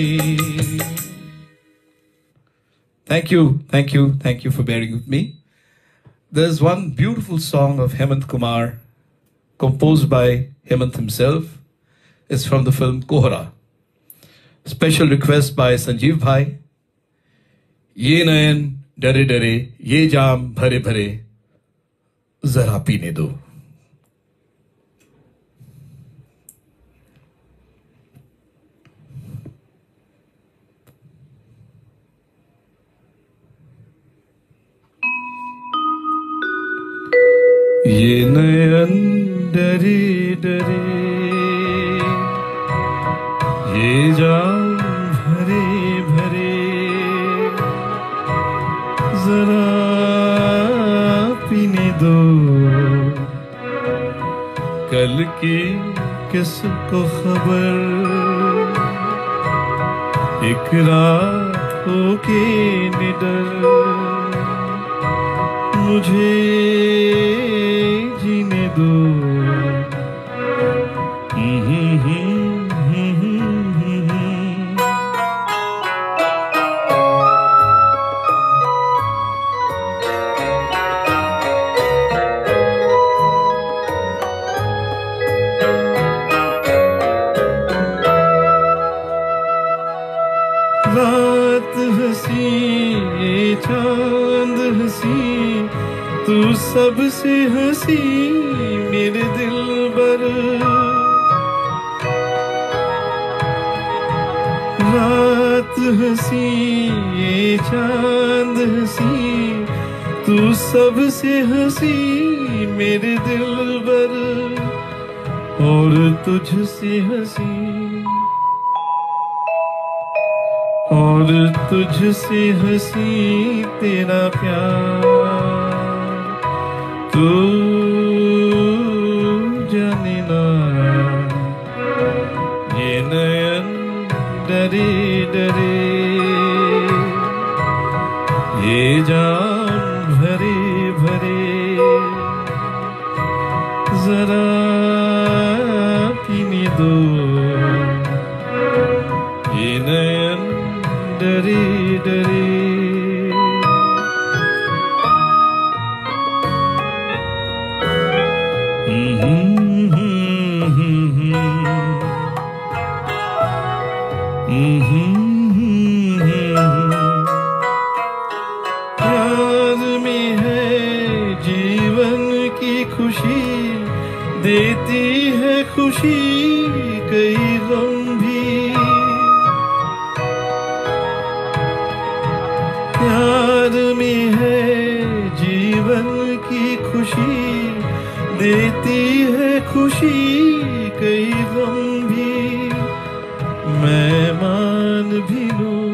Thank you, thank you, thank you for bearing with me. There's one beautiful song of Hemant Kumar, composed by Hemant himself. It's from the film Kohra. Special request by Sanjeev Bhai. ये नयन डरे डरे, ये जाम भरे भरे, जरा पीने दो। ये नयन डरे डरे, ये जाम भरे भरे, जरा पीने दो। कल की किसको खबर, एक रात होके निडर, मुझे जीने दो। रात हंसी ये चांद हंसी, तू सबसे हंसी मेरे दिल बर। रात हंसी ये चांद हंसी, तू सबसे हंसी मेरे दिल बर, और तुझसे हंसी, और तुझसे हंसी तेरा प्यार। तू जाने ना, ये नयन डरे डरे, ये जाम भरे भरे, जरा पीने दो। ये नयन डरे डरे। प्यार में है जीवन की खुशी, देती है खुशी कई गम भी। प्यार में है जीवन की खुशी, देती है खुशी कई गम भी। मैं मान भी लूं,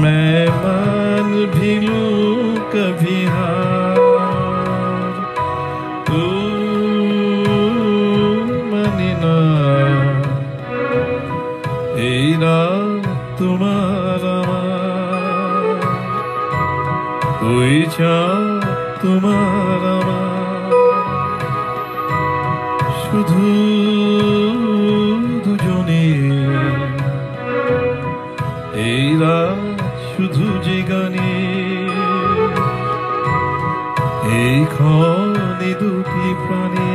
मैं मान भी लूं कभी हार, तू माने ना। तेरा तुम्हारा कोई चाह तुम्हारा শুধু দুজনে, এই রাত শুধু যে গানে, এই ক্ষণে দুটি প্রাণে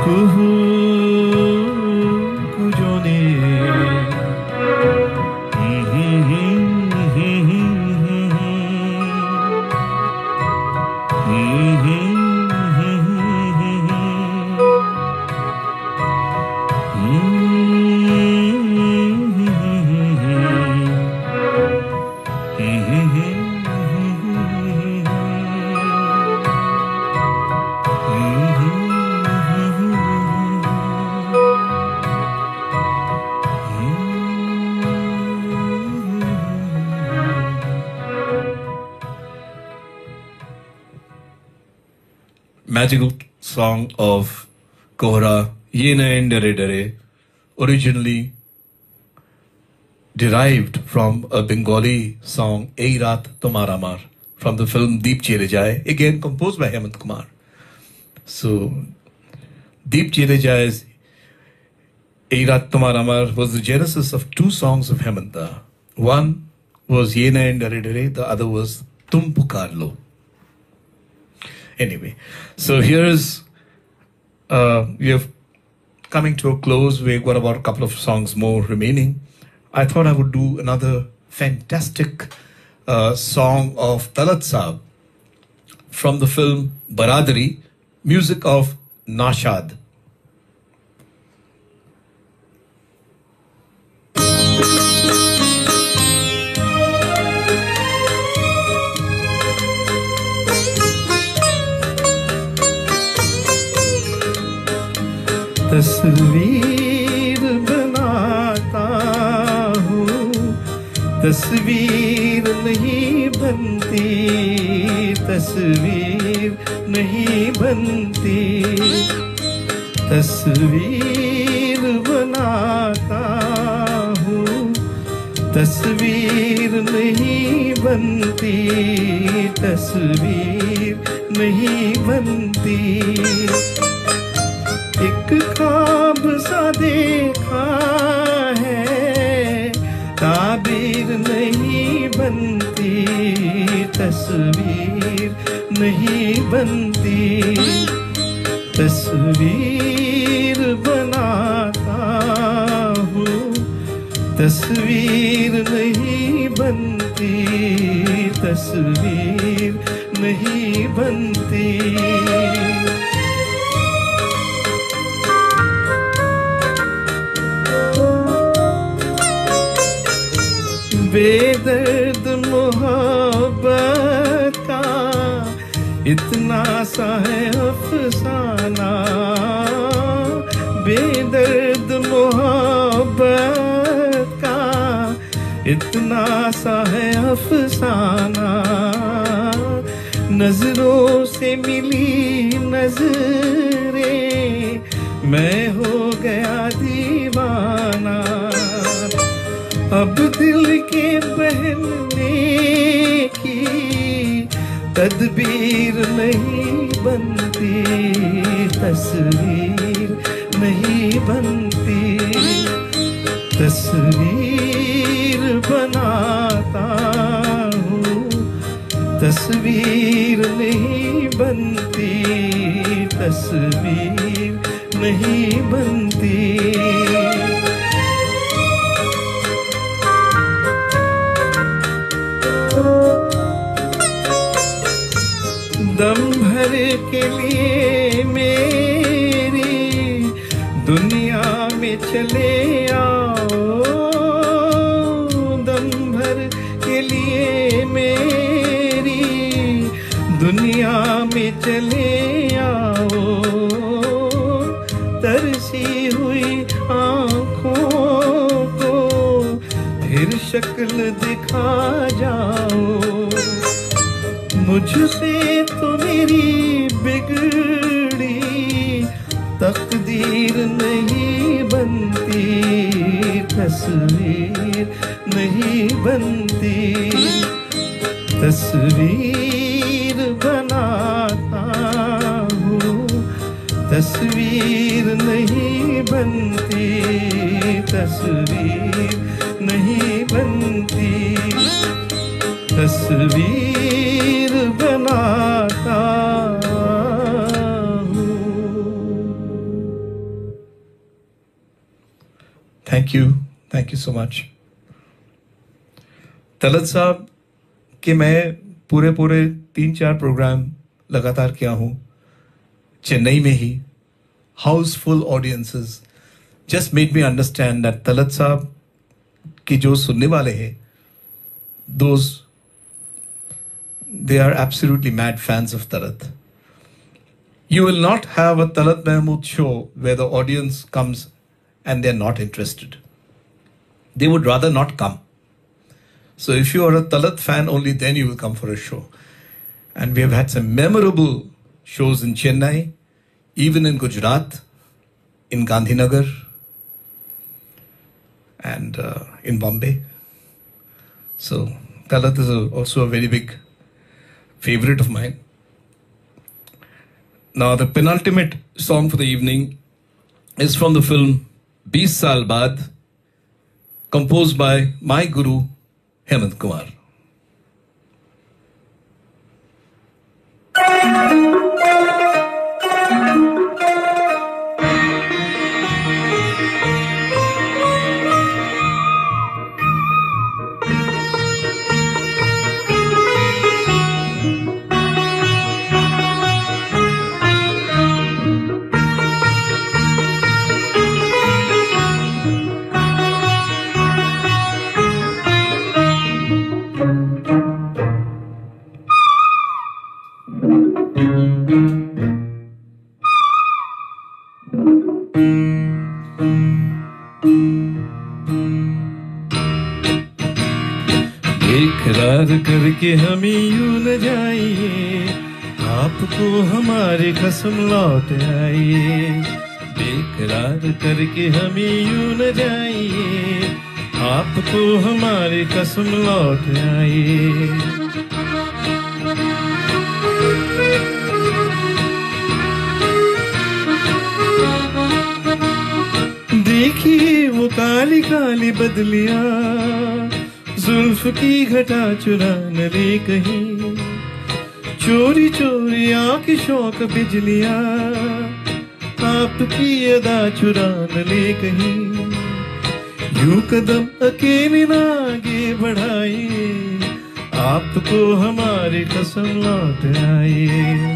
কুহু কুজনে। Magical song of Kohra, Ye Nayan Dare Dare, originally derived from a Bengali song, Ei Raat Tumhara Mar, from the film Deep Chere Jaye, again composed by Hemant Kumar. So, Deep Chere Jaye's Ei Raat Tumhara Mar was the genesis of two songs of Hemanta. One was Ye Nayan Dare Dare, the other was Tum Pukar Lo. Anyway, so here's we have coming to a close. We've got about a couple of songs more remaining. I thought I would do another fantastic song of Talat Saab from the film Baradari, music of Nashad. तस्वीर बनाता हूँ, तस्वीर नहीं बनती, तस्वीर नहीं बनती। तस्वीर बनाता हूँ, तस्वीर नहीं बनती, तस्वीर नहीं बनती। एक ख्वाब सा देखा है, ताबीर नहीं बनती, तस्वीर नहीं बनती। तस्वीर बनाता हूँ, तस्वीर नहीं बनती, तस्वीर नहीं बनती। बेदर्द मोहब्बत का इतना सा है अफसाना, बेदर्द मोहब्बत का इतना सा है अफसाना। नजरों से मिली नजरें, मैं हो गया दीवाना। अब दिल के बहलने की तदबीर नहीं बनती, तस्वीर नहीं बनती। तस्वीर बनाता हूँ, तस्वीर नहीं बनती, तस्वीर नहीं बनती। दम भर के लिए मेरी दुनिया में चले आओ, दम भर के लिए मेरी दुनिया में चले आओ। तरसी हुई आँखों को फिर शक्ल दिखा जाओ। मुझसे तो मेरी बिगड़ी तकदीर नहीं बनती, तस्वीर नहीं बनती। तस्वीर बनाता हूँ, तस्वीर नहीं बनती, तस्वीर नहीं बनती। तस्वीर बनाता हूँ। Thank you so much. Talat साहब के मैं पूरे 3-4 प्रोग्राम लगातार किया हूँ चेन्नई में ही। House full audiences just made me understand that Talat sahab की जो सुनने वाले हैं, those they are absolutely mad fans of Talat. You will not have a Talat Mahmood show where the audience comes and they're not interested. They would rather not come. So if you are a Talat fan, only then you will come for a show. And we have had some memorable shows in Chennai, even in Gujarat, in Gandhinagar, and in Bombay. So Talat is also a very big favorite of mine. Now the penultimate song for the evening is from the film 20 Saal Baad, composed by my guru Hemant Kumar. बेकरार करके हम यूं न जाइए, आपको हमारी कसम लौट आइए। बेकरार करके हम यूं न जाइए, आपको हमारी कसम लौट आइए। देखिए वो काली काली बदलियां, जुल्फ की घटा चुरा न ले कहीं, चोरी चोरी आंख शौक बिजलियां, आपकी अदा चुरा न ले कहीं। यूं कदम अकेले ना आगे बढ़ाइए, आपको हमारी कसम लौट आइए।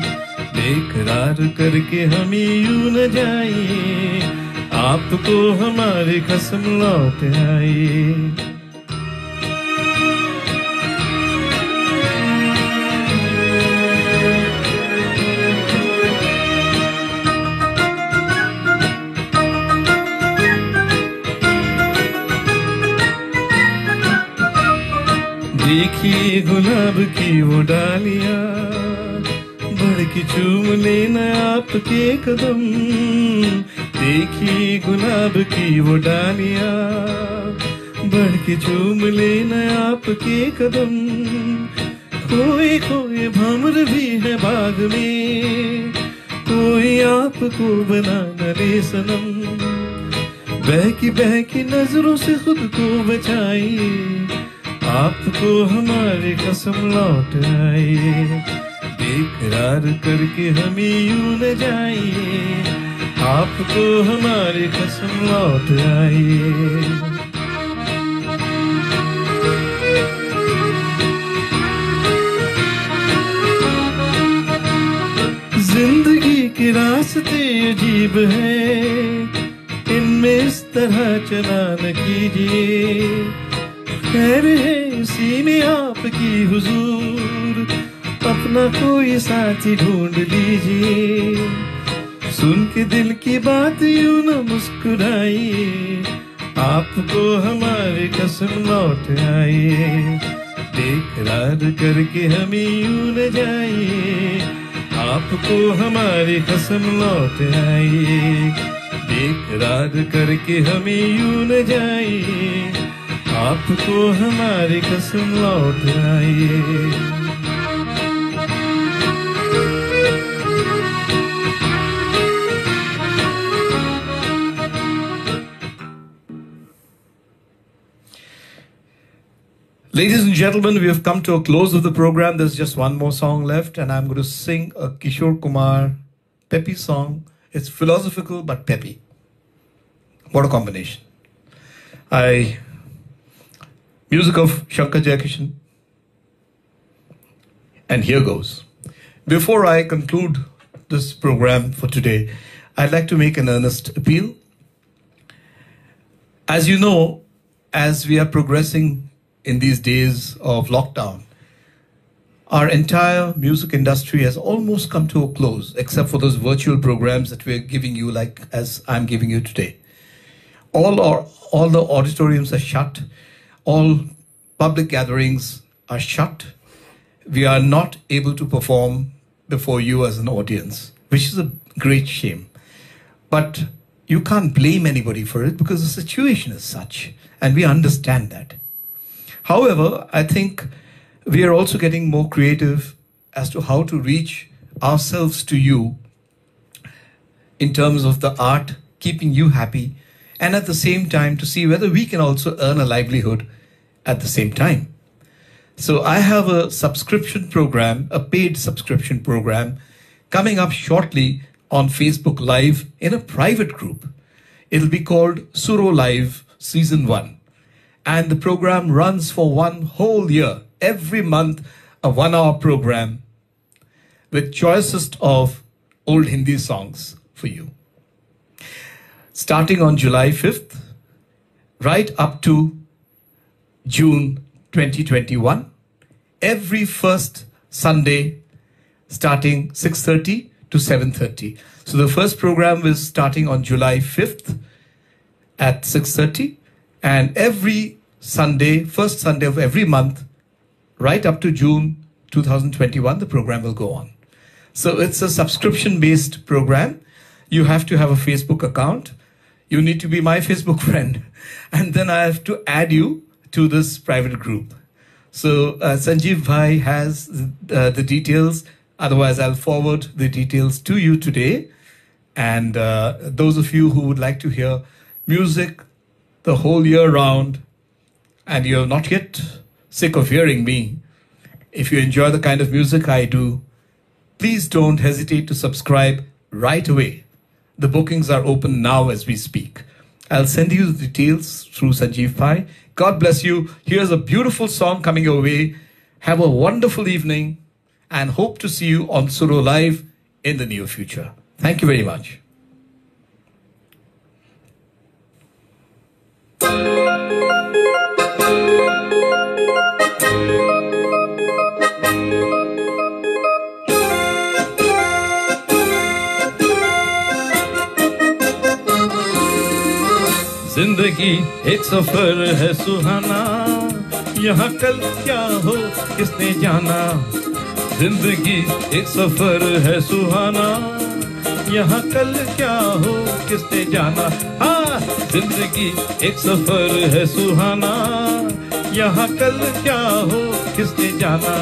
बेकरार करके हम यूं न जाइए, आपको हमारी कसम लौट आइए। देखिए गुलाब की वो डालियां, बढ़ के चूम लेना आपके कदम। देखिए गुलाब की वो डालियां, बढ़ के चूम लेना आपके कदम। कोई कोई भंवर भी है बाग में, कोई आपको बना न ले सनम। बहकी नजरों से खुद को बचाइए, आपको हमारी कसम लौट आइए। बेकरार करके हम यूं न जाइए, आपको हमारी कसम लौट आइए। जिंदगी के रास्ते अजीब हैं, इनमें इस तरह चला न कीजिए। खैर है उसी में आपकी हुजूर, अपना कोई साथी ढूंढ लीजिए। सुन के दिल की बात यूं न मुस्कुराइए, आपको हमारी कसम लौट आइए। बेकरार करके हम यूं न जाइए, आपको हमारी कसम लौट आइए। बेकरार करके हम यूं न जाइए, आपको हमारी कसम लौट आइए। Ladies and gentlemen, we have come to a close of the program. There's just one more song left, and I'm going to sing a Kishore Kumar peppy song. It's philosophical but peppy. What a combination. Music of Shankar Jaikishan. And here goes. Before I conclude this program for today, I'd like to make an earnest appeal. As you know, as we are progressing in these days of lockdown, our entire music industry has almost come to a close, except for those virtual programs that we're giving you, like as I'm giving you today. All the auditoriums are shut. All public gatherings are shut. We are not able to perform before you as an audience, which is a great shame. But you can't blame anybody for it because the situation is such, and we understand that. However, I think we are also getting more creative as to how to reach ourselves to you in terms of the art, keeping you happy, and at the same time to see whether we can also earn a livelihood at the same time. So I have a subscription program, a paid subscription program, coming up shortly on Facebook Live in a private group. It'll be called Suro Live Season 1. And the program runs for one whole year. Every month, a 1-hour program with choicest of old Hindi songs for you. Starting on July 5th, right up to June 2021, every first Sunday, starting 6:30 to 7:30. So the first program is starting on July 5th at 6:30, and every Sunday, first Sunday of every month, right up to June 2021, the program will go on. So it's a subscription-based program. You have to have a Facebook account. You need to be my Facebook friend. And then I have to add you to this private group. So Sanjeev Bhai has the details. Otherwise, I'll forward the details to you today. And those of you who would like to hear music the whole year round, and you're not yet sick of hearing me, if you enjoy the kind of music I do, please don't hesitate to subscribe right away. The bookings are open now as we speak. I'll send you the details through Sanjeev Bhai. God bless you. Here's a beautiful song coming your way. Have a wonderful evening and hope to see you on Suro Live in the near future. Thank you very much. जिंदगी एक सफर है सुहाना, यहाँ कल क्या हो किसने जाना। जिंदगी एक सफर है सुहाना, यहाँ कल क्या हो किसने जाना। हाँ, जिंदगी एक सफर है सुहाना, यहाँ कल क्या हो किसने जाना।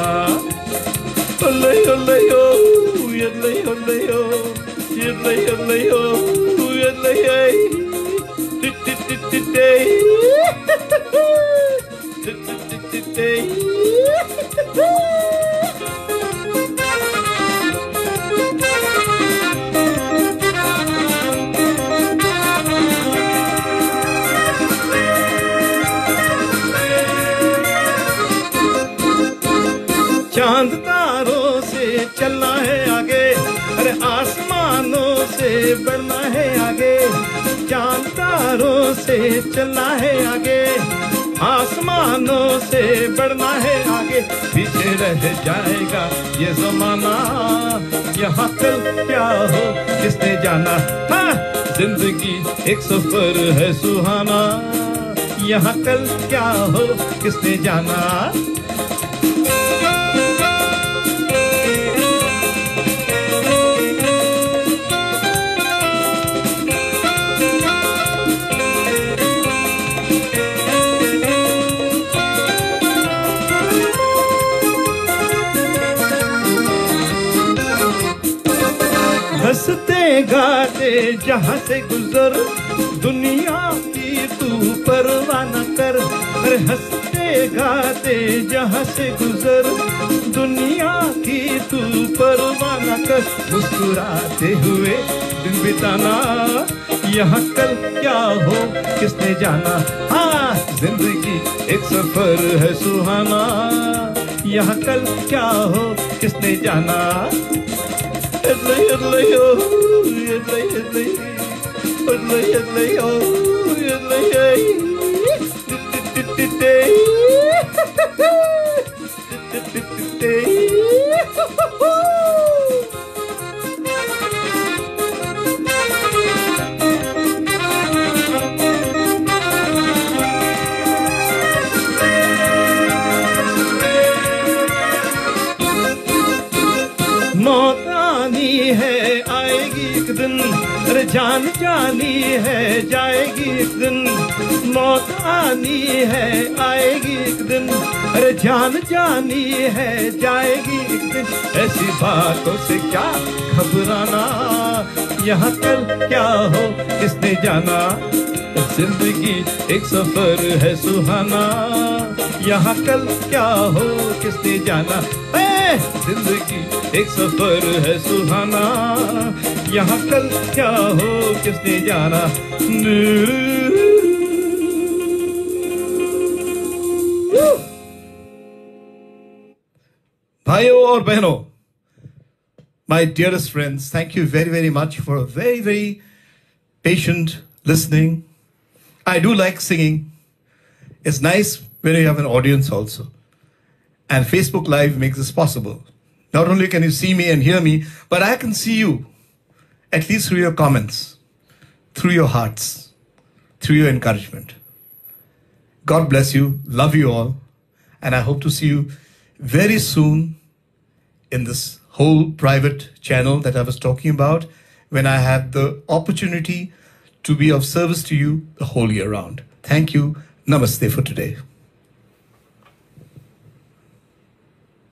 ओले ओले ओ, ओले ओले ओ, ओले ओले ओ, ओले चांद तारों से चलना है आगे, अरे आसमानों से बढ़ना है आगे। चांद तारों से चलना है आगे, आसमानों से बढ़ना है आगे। पीछे रह जाएगा ये जमाना, यहाँ कल क्या हो किसने जाना। हाँ, जिंदगी एक सफर है सुहाना, यहाँ कल क्या हो किसने जाना। हंसते गाते जहाँ से गुजर, दुनिया की तू परवाह न कर। अरे हंसते गाते जहाँ से गुजर, दुनिया की तू परवाह न कर। मुस्कुराते हुए दिन बिताना, यहाँ कल क्या हो किसने जाना। हाँ, जिंदगी एक सफर है सुहाना, यहाँ कल क्या हो किसने जाना। मौत आनी है आएगी एक दिन, अरे जान जानी है जाएगी एक दिन। मौत आनी है आएगी एक दिन, अरे जान जानी है जाएगी एक दिन। ऐसी बातों से क्या घबराना, यहाँ कल क्या हो किसने जाना। जिंदगी एक सफर है सुहाना, यहाँ कल क्या हो किसने जाना। जिंदगी एक सफर है सुहाना, यहाँ कल क्या हो किसने जाना। भाइयों और बहनों, my dearest friends, thank you very, very much for a very, very patient listening. I do like singing. It's nice when you have an audience also. And Facebook Live makes this possible. Not only can you see me and hear me, but I can see you, at least through your comments, through your hearts, through your encouragement. God bless you. Love you all. And I hope to see you very soon in this whole private channel that I was talking about, when I have the opportunity to be of service to you the whole year round. Thank you. Namaste for today.